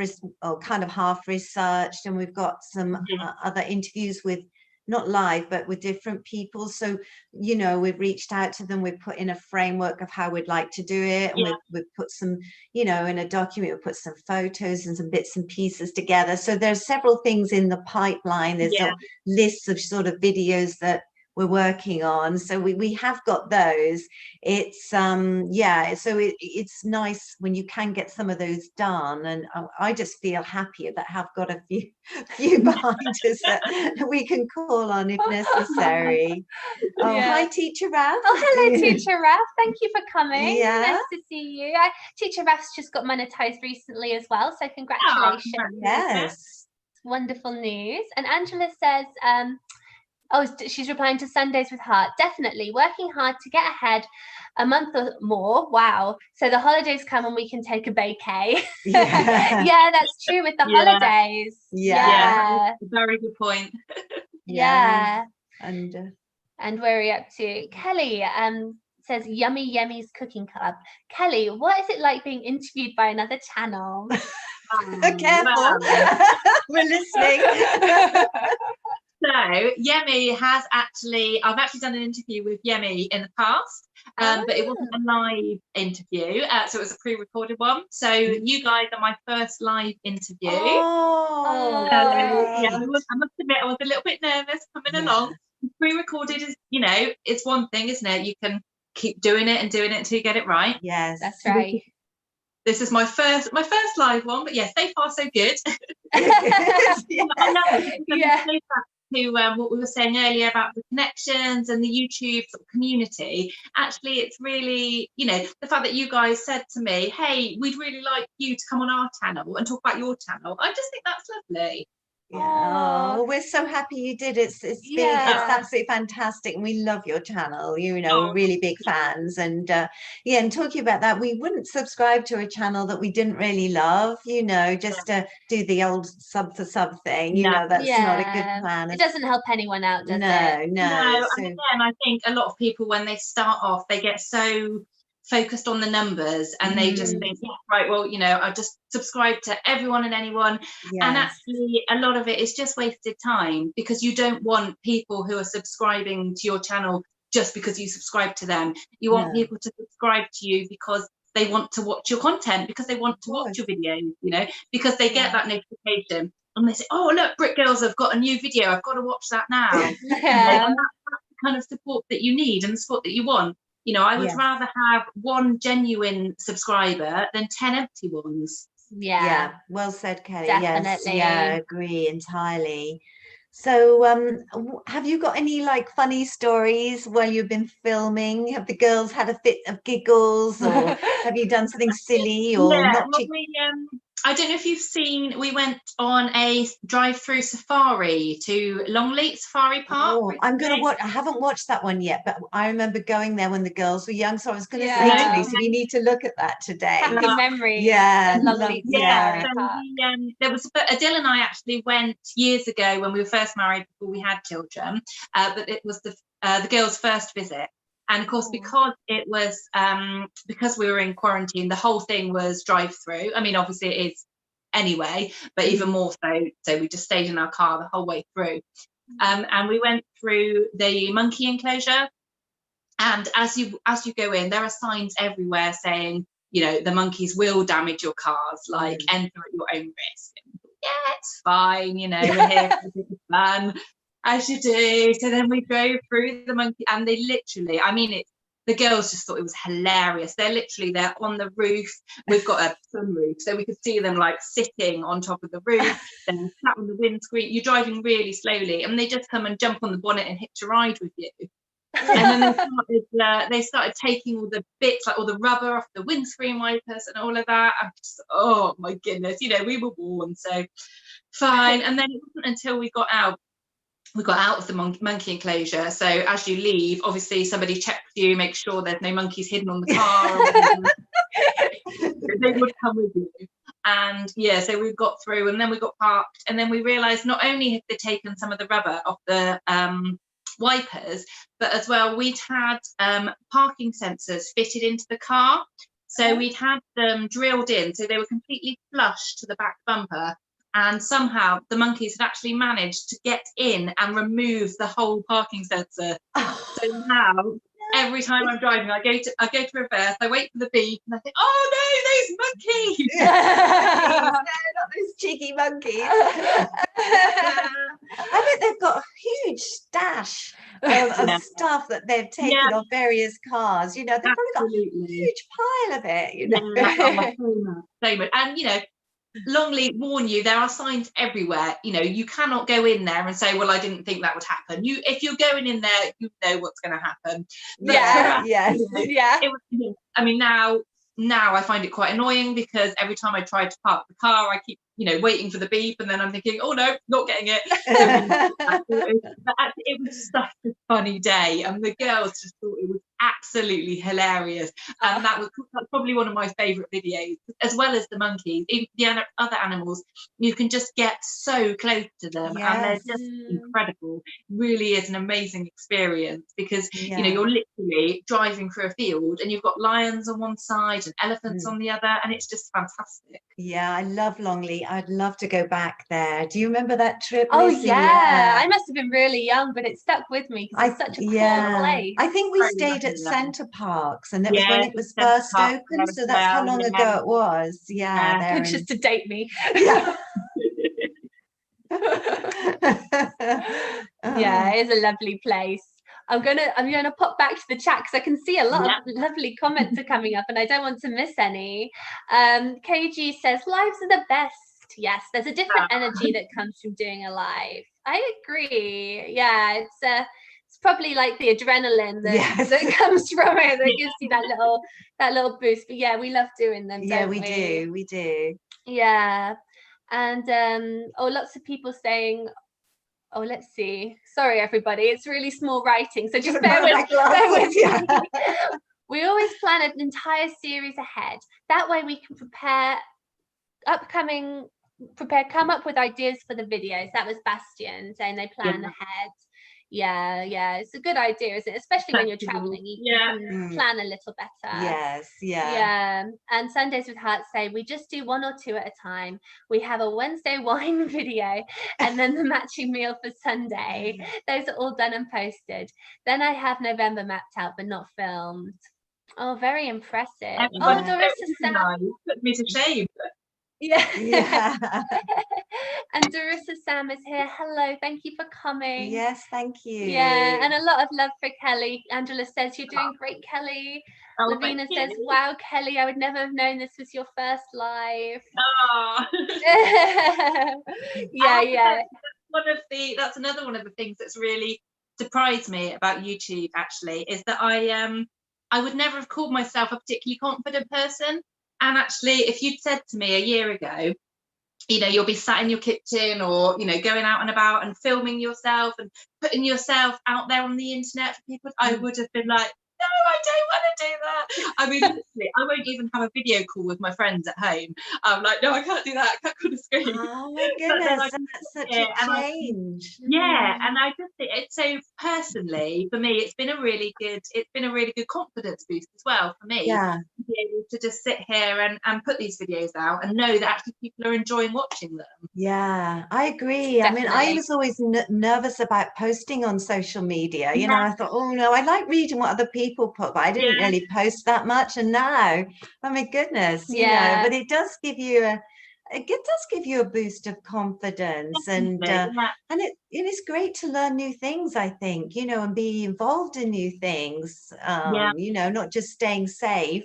researched, and we've got some other interviews with, not live, but with different people. So, you know, we've reached out to them, we've put in a framework of how we'd like to do it. And we've put some, you know, in a document, we've put some photos and some bits and pieces together. So there's several things in the pipeline. There's a list of sort of videos that we're working on. So we have got those. It's so it's nice when you can get some of those done, and I just feel happier that I've got a few behind us that we can call on if necessary. Hi Teacher Raf. Hello Teacher Raf, thank you for coming. Nice to see you. Teacher Raf's just got monetized recently as well, so congratulations. Yes, wonderful news. And Angela says she's replying to Sundays with Heart. Definitely working hard to get ahead a month or more. Wow. So the holidays come and we can take a vacay. That's true with the holidays. Very good point. And where are we up to? Kelly says Yummy Yemmy's Cooking Club. Kelly, what is it like being interviewed by another channel? Careful. We're listening. So Yemi I've actually done an interview with Yemi in the past, but it wasn't a live interview, so it was a pre-recorded one. So you guys are my first live interview. I must admit I was a little bit nervous coming along. Pre-recorded is, you know, it's one thing, isn't it? You can keep doing it until you get it right. Yes, that's right. This is my first live one, but so far so good. To what we were saying earlier about the connections and the YouTube sort of community, actually it's really, you know, the fact that you guys said to me, hey, we'd really like you to come on our channel and talk about your channel. I just think that's lovely. We're so happy you did. It's absolutely fantastic, and we love your channel. You know, we're really big fans, and and talking about that, we wouldn't subscribe to a channel that we didn't really love, you know, just to do the old sub for sub thing. You know, that's not a good plan. It doesn't help anyone out, does it? No. And again, I think a lot of people, when they start off, they get so focused on the numbers and they just think, right, well, you know, I just subscribe to everyone and anyone. And actually a lot of it is just wasted time, because you don't want people who are subscribing to your channel just because you subscribe to them. You want people to subscribe to you because they want to watch your content, because they want to watch your videos, you know, because they get that notification and they say, oh look, Brit Girls have got a new video, I've got to watch that now. And that's the kind of support that you need and the support that you want. You know, I would rather have one genuine subscriber than 10 empty ones. Well said, Kelly. Definitely. Yes, agree entirely. So, have you got any like funny stories while you've been filming? Have the girls had a fit of giggles, or have you done something silly or Yeah, not? well, I don't know if you've seen, we went on a drive-through safari to Longleat Safari Park Oh, I'm going to recently. watch. I haven't watched that one yet, but I remember going there when the girls were young. So I was going to say Yeah. to Lisa, we need to look at that today. Happy memories. Yeah, Lovely Yeah, Safari so Park. there was Adele and I actually went years ago when we were first married before we had children, but it was the girls' first visit. And of course, because it was because we were in quarantine, the whole thing was drive-through. I mean, obviously it is anyway, but even more so. So we just stayed in our car the whole way through, and we went through the monkey enclosure. And as you go in, there are signs everywhere saying, the monkeys will damage your cars, like enter at your own risk. Yeah, it's fine, we're here for the fun, as you do. So then we drove through the monkey, and they literally, I mean, the girls just thought it was hilarious. They're on the roof. We've got a sunroof, so we could see them like sitting on top of the roof, then sat on the windscreen. You're driving really slowly, and they just come and jump on the bonnet and hitch a ride with you. And then they started taking all the bits, like all the rubber off the windscreen wipers and all of that. I'm just, oh my goodness, we were warned, so fine. And then it wasn't until we got out of the monkey enclosure. So as you leave, obviously somebody checks you, make sure there's no monkeys hidden on the car. They would come with you. And yeah, so we got through, and then we got parked, and then we realised not only had they taken some of the rubber off the wipers, but as well we'd had parking sensors fitted into the car. So we'd had them drilled in, so they were completely flush to the back bumper, and somehow the monkeys had actually managed to get in and remove the whole parking sensor. So now every time I'm driving, I go to reverse, I wait for the beep, and I think, oh no, those monkeys! No, not those cheeky monkeys. I bet they've got a huge stash of stuff that they've taken off various cars. They've probably got a huge pile of it. So much. And Longleat warn you, there are signs everywhere. You cannot go in there and say, well, I didn't think that would happen. If you're going in there, you know what's going to happen. But I mean, now I find it quite annoying, because every time I try to park the car, I keep waiting for the beep, and then I'm thinking, oh no, not getting it. But actually, it was such a funny day, and the girls just thought it was absolutely hilarious. And that's probably one of my favorite videos, as well as the monkeys. Even the other animals, you can just get so close to them, and they're just incredible. Really is an amazing experience, because you're literally driving through a field, and you've got lions on one side and elephants on the other, and it's just fantastic. I love Longleat. I'd love to go back there. Do you remember that trip? Oh, Lizzie? I must have been really young, but it stuck with me because it's such a cool place. I think we stayed at Centre Parks, and it was when it was first opened, so that's how long ago it was. Just to date me. It is a lovely place. I'm gonna pop back to the chat, because I can see a lot of lovely comments are coming up, and I don't want to miss any. KG says lives are the best. Yes, there's a different energy that comes from doing a live. I agree. It's probably like the adrenaline that comes from it that gives you that little boost. But we love doing them. We do. And lots of people saying, oh, let's see. Sorry, everybody. It's really small writing, so just bear with me. We always plan an entire series ahead. That way we can come up with ideas for the videos. That was Bastian saying they plan ahead. It's a good idea, isn't it? Especially when you're traveling, you can plan a little better. And Sundays with Heart say we just do one or two at a time. We have a Wednesday wine video, and then the matching meal for Sunday. Those are all done and posted. Then I have November mapped out but not filmed. Oh, very impressive. Dorissa Sam put me to shame. And Dorissa Sam is here. Hello, thank you for coming. Yes, thank you. And a lot of love for Kelly. Angela says you're doing great, Kelly. Lavina says, wow, Kelly, I would never have known this was your first live. that's another one of the things that's really surprised me about YouTube, actually, is that I would never have called myself a particularly confident person. And actually, if you'd said to me a year ago, you'll be sat in your kitchen or, going out and about and filming yourself and putting yourself out there on the internet for people, I would have been like, no, I don't want to do that. I mean, literally, I won't even have a video call with my friends at home. I'm like, no, I can't do that. I can't go to screen. Oh my goodness, that's such a change. And I just think it's so, personally, for me, it's been a really good confidence boost as well for me. Yeah. To be able to just sit here and put these videos out and know that actually people are enjoying watching them. Yeah, I agree. Definitely. I mean, I was always nervous about posting on social media. I thought, oh no, I like reading what other people put, but I didn't really post that much. And now, oh my goodness, but it does give you a boost of confidence. And it is great to learn new things, I think, and be involved in new things, not just staying safe.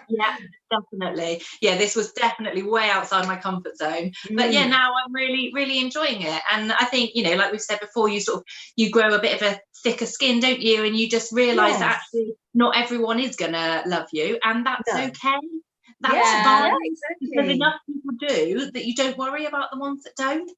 Yeah, definitely. Yeah, this was definitely way outside my comfort zone. But now I'm really, really enjoying it. And I think, like we've said before, you grow a bit of a thicker skin, don't you? And you just realise that actually not everyone is gonna love you, and that's okay. That's fine. Exactly. There's enough people do that you don't worry about the ones that don't.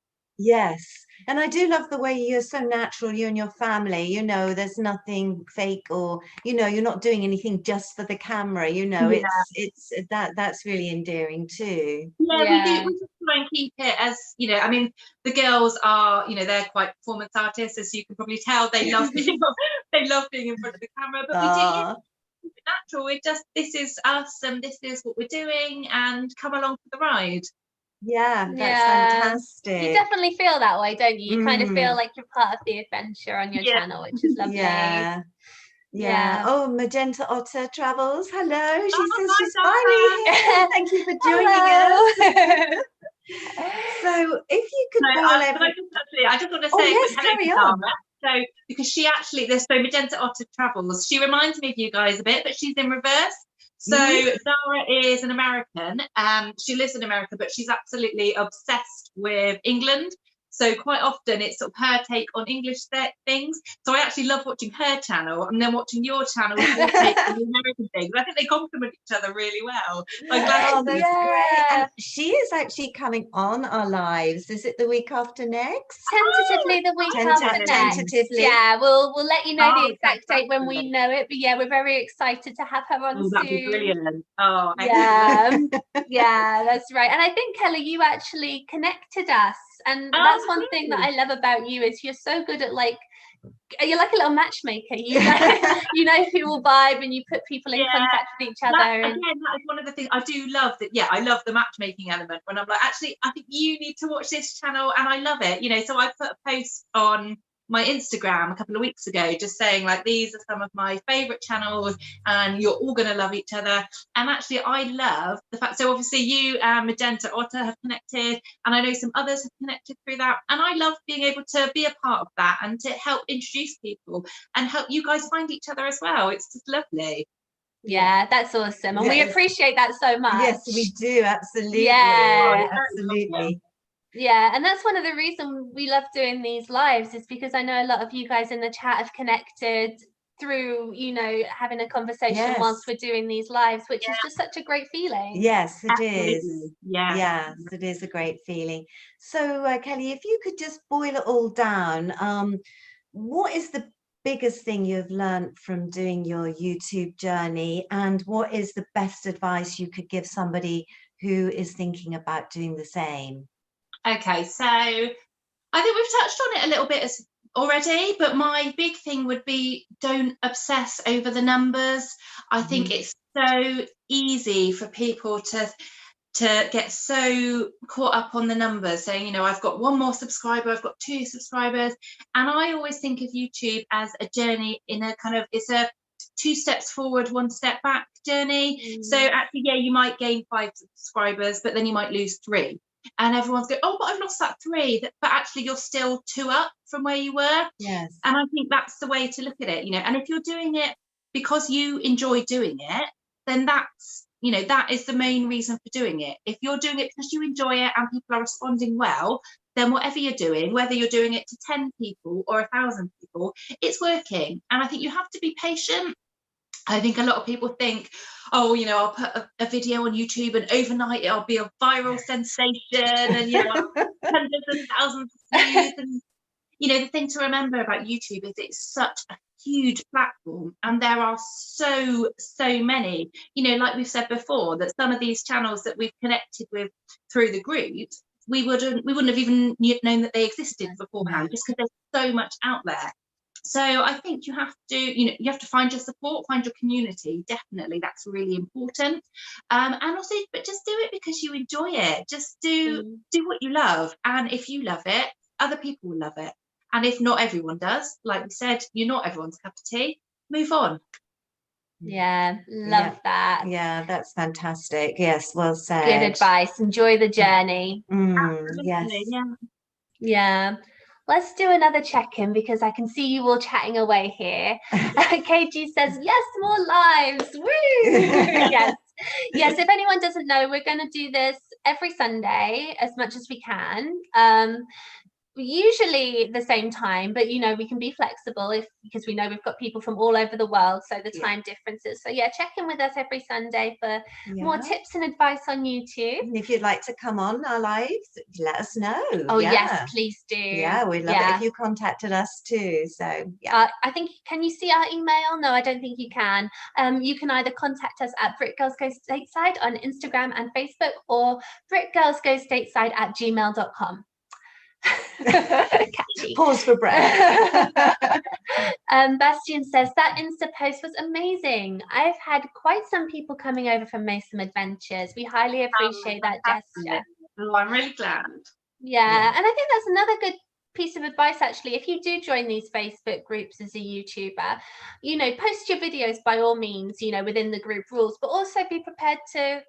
Yes. And I do love the way you're so natural, you and your family, there's nothing fake, or, you're not doing anything just for the camera, it's that's really endearing too. Yeah, we just try and keep it as, I mean, the girls are, they're quite performance artists, as you can probably tell. They love being in front of the camera, but we do keep it natural. This is us and this is what we're doing, and come along for the ride. Yeah, that's fantastic. You definitely feel that way, don't you? You kind of feel like you're part of the adventure on your channel, which is lovely. Yeah. Oh, Magenta Otter Travels. Hello. She says she's finally here. Thank you for joining us. So if you could I just want to say hello to Zara. So, because she actually, Magenta Otter Travels, she reminds me of you guys a bit, but she's in reverse. So Zara is an American. She lives in America, but she's absolutely obsessed with England. So quite often it's sort of her take on English things. So I actually love watching her channel and then watching your channel with your take on the American things. I think they complement each other really well. So I'm glad that's great. And she is actually coming on our lives. Is it the week after next? Tentatively the week after next. Tentatively. Yeah, we'll let you know the exact date when we know it. But yeah, we're very excited to have her on soon. That'd be brilliant. Oh, yeah, that's right. And I think, Kelly, you actually connected us. And that's one thing that I love about you, is you're so good at you're like a little matchmaker. You know who will vibe, and you put people in contact with each other. That is one of the things I do love. I love the matchmaking element, when I'm like, actually, I think you need to watch this channel, and I love it. So I put a post on my Instagram a couple of weeks ago just saying, like, these are some of my favorite channels and you're all going to love each other. And actually I love the fact, so obviously you and Magenta Otter have connected, and I know some others have connected through that, and I love being able to be a part of that and to help introduce people and help you guys find each other as well. It's just lovely. Yeah, that's awesome, and we appreciate that so much. Yes, we do. Absolutely. Absolutely. Yeah, and that's one of the reasons we love doing these lives, is because I know a lot of you guys in the chat have connected through, having a conversation whilst we're doing these lives, which is just such a great feeling. Yes, it is. Yes, it is a great feeling. So, Kelly, if you could just boil it all down, what is the biggest thing you've learned from doing your YouTube journey, and what is the best advice you could give somebody who is thinking about doing the same? Okay, so I think we've touched on it a little bit already, but my big thing would be, don't obsess over the numbers. I think it's so easy for people to get so caught up on the numbers, saying, I've got one more subscriber, I've got 2 subscribers. And I always think of YouTube as a journey it's a 2 steps forward, 1 step back journey. So actually, you might gain 5 subscribers, but then you might lose 3. And everyone's going, oh, but I've lost that 3. But actually, you're still 2 up from where you were. Yes. And I think that's the way to look at it, And if you're doing it because you enjoy doing it, then that's, that is the main reason for doing it. If you're doing it because you enjoy it and people are responding well, then whatever you're doing, whether you're doing it to 10 people or 1,000 people, it's working. And I think you have to be patient. I think a lot of people think, oh, you know, I'll put a video on YouTube and overnight it'll be a viral sensation and, you know, hundreds of thousands of views. And, you know, the thing to remember about YouTube is it's such a huge platform, and there are so many, you know, like we've said before, that some of these channels that we've connected with through the groups, we wouldn't have even known that they existed beforehand, just because there's so much out there. So I think you have to, you know, you have to find your support, find your community. Definitely, that's really important. And also, but just do it because you enjoy it. Just do what you love, and if you love it, other people will love it. And if not everyone does, like we said, you're not everyone's cup of tea. Move on. Yeah, love that. Yeah, that's fantastic. Yes, well said. Good advice. Enjoy the journey. Yes. Yeah. Let's do another check-in because I can see you all chatting away here. KG says, yes, more lives. Woo! Yes. Yes, if anyone doesn't know, we're going to do this every Sunday as much as we can. Usually the same time, but you know, we can be flexible because we know we've got people from all over the world, so the time differences. So yeah, check in with us every Sunday for more tips and advice on YouTube. And if you'd like to come on our lives, let us know. Oh yes, please do. Yeah, we'd love it if you contacted us too. So yeah, I think, can you see our email? No, I don't think you can. You can either contact us at Brit Girls Go Stateside on Instagram and Facebook, or britgirlsgostateside@gmail.com. Catchy. Pause for breath. Bastian says that Insta post was amazing. I've had quite some people coming over from Maysam Adventures. We highly appreciate that gesture. Oh, I'm really glad. Yeah, and I think that's another good piece of advice actually. If you do join these Facebook groups as a YouTuber, you know, post your videos by all means, you know, within the group rules, but also be prepared to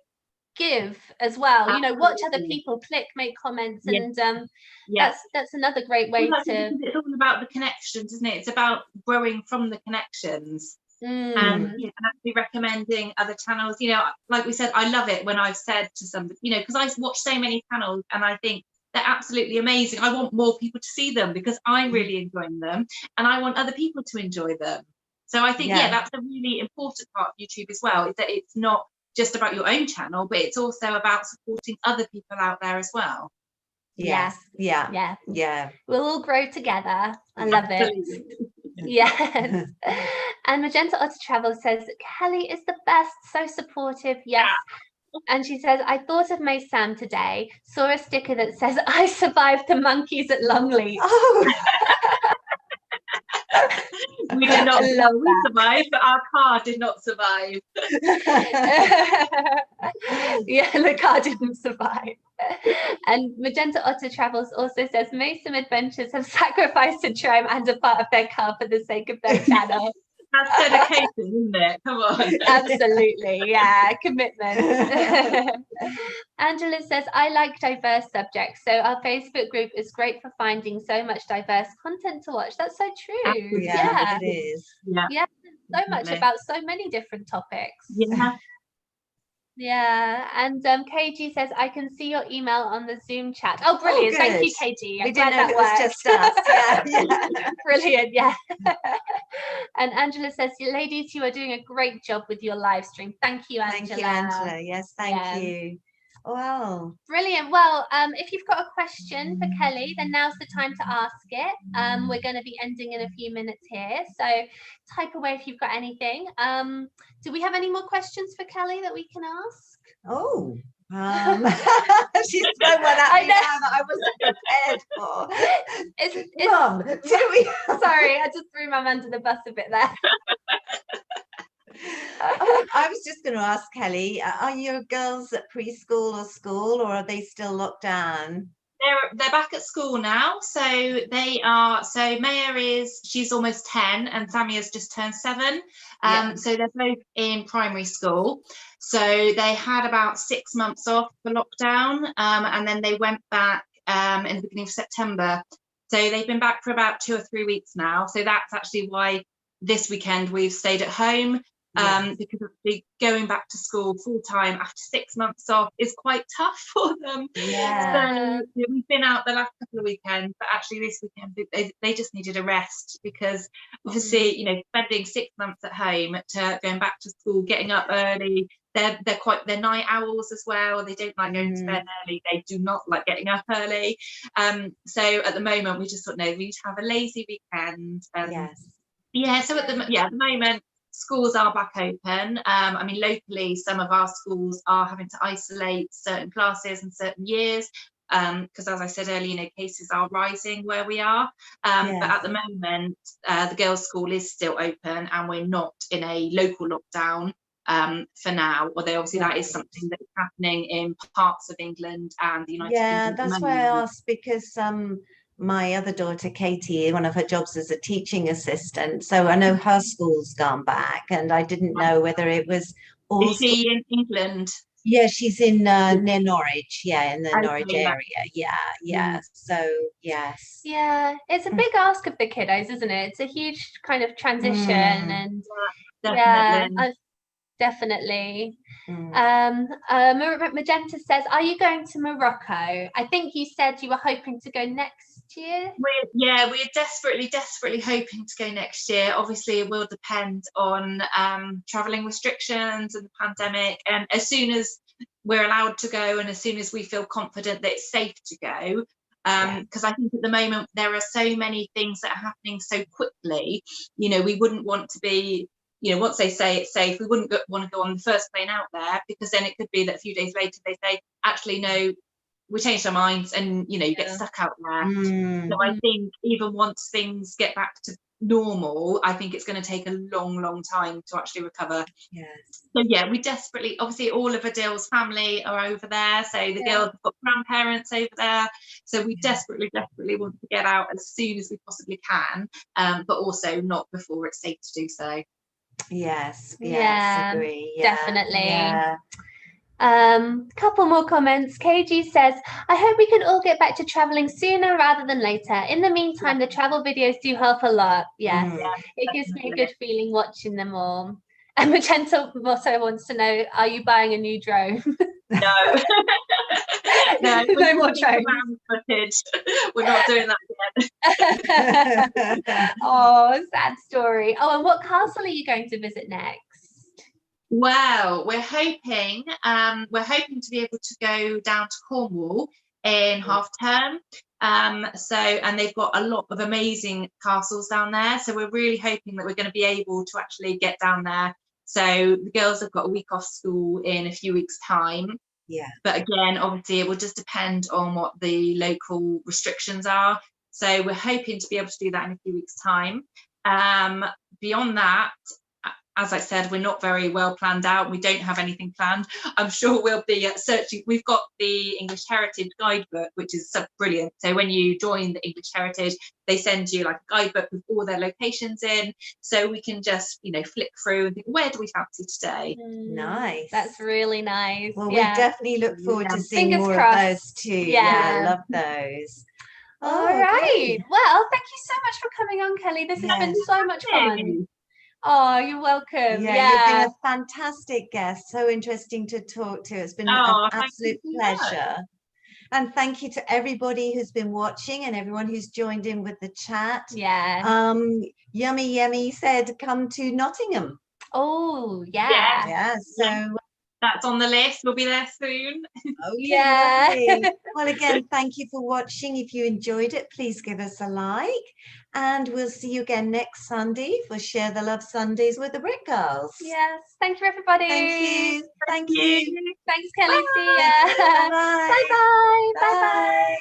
give as well. You know, watch other people, click, make comments, and that's another great way to. It's all about the connections, isn't it? It's about growing from the connections, and actually recommending other channels. You know, like we said, I love it when I've said to somebody, you know, because I watch so many channels and I think they're absolutely amazing. I want more people to see them because I'm really enjoying them, and I want other people to enjoy them. So I think that's a really important part of YouTube as well, is that it's not just about your own channel, but it's also about supporting other people out there as well. Yeah. We'll all grow together. I love it. Yes. And Magenta Otter Travel says, Kelly is the best, so supportive. Yes. And she says, I thought of Maysam today, saw a sticker that says, I survived the monkeys at Longleat. Oh. We did not survive, but our car did not survive. Yeah, the car didn't survive. And Magenta Otter Travels also says Maysam Adventures have sacrificed a tram and a part of their car for the sake of their channel. That's dedication, isn't it? Come on. Absolutely, yeah, commitment. Angela says, I like diverse subjects, so our Facebook group is great for finding so much diverse content to watch. That's so true. Yeah, it is. Yeah, so much about so many different topics. Yeah, and KG says, I can see your email on the Zoom chat. Oh, brilliant. Thank you, KG. We didn't know it was just us. Yeah. Brilliant, yeah. And Angela says, ladies, you are doing a great job with your live stream. Thank you, Angela. Thank you, Angela. Yes, thank you. Wow. Brilliant. Well, if you've got a question for Kelly, then now's the time to ask it. We're going to be ending in a few minutes here, so type away if you've got anything. Do we have any more questions for Kelly that we can ask? Oh, she's thrown one at me now that I wasn't prepared for. Mum, do we? Sorry, I just threw Mum under the bus a bit there. I was just going to ask Kelly, are your girls at preschool or school, or are they still locked down? They're back at school now, so they are. So Maya she's almost 10, and Samia's just turned 7. So they're both in primary school. So they had about 6 months off for lockdown, and then they went back in the beginning of September. So they've been back for about 2 or 3 weeks now. So that's actually why this weekend we've stayed at home. because obviously going back to school full time after 6 months off is quite tough for them. So we've been out the last couple of weekends, but actually this weekend they just needed a rest, because obviously, you know, spending 6 months at home to going back to school, getting up early. They're night owls as well. They don't like going to bed early. They do not like getting up early. So at the moment we just thought, no, we need to have a lazy weekend. So at the moment schools are back open. I mean, locally some of our schools are having to isolate certain classes and certain years, because as I said earlier, you know, cases are rising where we are, but at the moment the girls' school is still open and we're not in a local lockdown for now, although obviously that is something that is happening in parts of England and the United Kingdom. That's why I asked, because my other daughter Katie, one of her jobs is a teaching assistant, so I know her school's gone back, and I didn't know whether it was all. Is she in England? Yeah, she's in near Norwich, in the Norwich area. So yes. Yeah, it's a big ask of the kiddos, isn't it? It's a huge kind of transition, and definitely. Magenta says, are you going to Morocco? I think you said you were hoping to go next year. We're desperately hoping to go next year. Obviously it will depend on traveling restrictions and the pandemic, and as soon as we're allowed to go and as soon as we feel confident that it's safe to go, because I think at the moment there are so many things that are happening so quickly, you know, we wouldn't want to be, you know, once they say it's safe, we wouldn't want to go on the first plane out there, because then it could be that a few days later they say, actually, no, we changed our minds, and, you know, you get stuck out there. So I think even once things get back to normal, I think it's going to take a long time to actually recover. So we desperately, obviously all of Adil's family are over there, so the girls have got grandparents over there, so we desperately want to get out as soon as we possibly can, but also not before it's safe to do so. Agree. Definitely. Couple more comments. KG says, I hope we can all get back to traveling sooner rather than later. In the meantime, the travel videos do help a lot. It gives me a good feeling watching them all. And Magenta also wants to know, are you buying a new drone? No. No more drones. Footage. We're not doing that again. Oh, sad story. Oh, and what castle are you going to visit next? Well, we're hoping to be able to go down to Cornwall in half term. And they've got a lot of amazing castles down there. So we're really hoping that we're going to be able to actually get down there. So the girls have got a week off school in a few weeks' time. But again, obviously it will just depend on what the local restrictions are. So we're hoping to be able to do that in a few weeks' time. Beyond that, as I said, we're not very well planned out. We don't have anything planned. I'm sure we'll be searching. We've got the English Heritage guidebook, which is so brilliant. So when you join the English Heritage, they send you like a guidebook with all their locations in. So we can just, you know, flick through and think, where do we fancy today? Nice. That's really nice. Well, we definitely look forward to seeing Fingers more crossed. of those too. I love those. All right. Well, thank you so much for coming on, Kelly. This has been so much fun. Oh, you're welcome. You've been a fantastic guest. So interesting to talk to. It's been an absolute pleasure. And thank you to everybody who's been watching and everyone who's joined in with the chat. Yummy said, come to Nottingham. Oh, So that's on the list. We'll be there soon. Well, again, thank you for watching. If you enjoyed it, please give us a like. And we'll see you again next Sunday for Share the Love Sundays with the Brit Girls. Yes. Thank you, everybody. Thank you. Thanks, Kelly. See ya. Bye-bye. Bye-bye. Bye.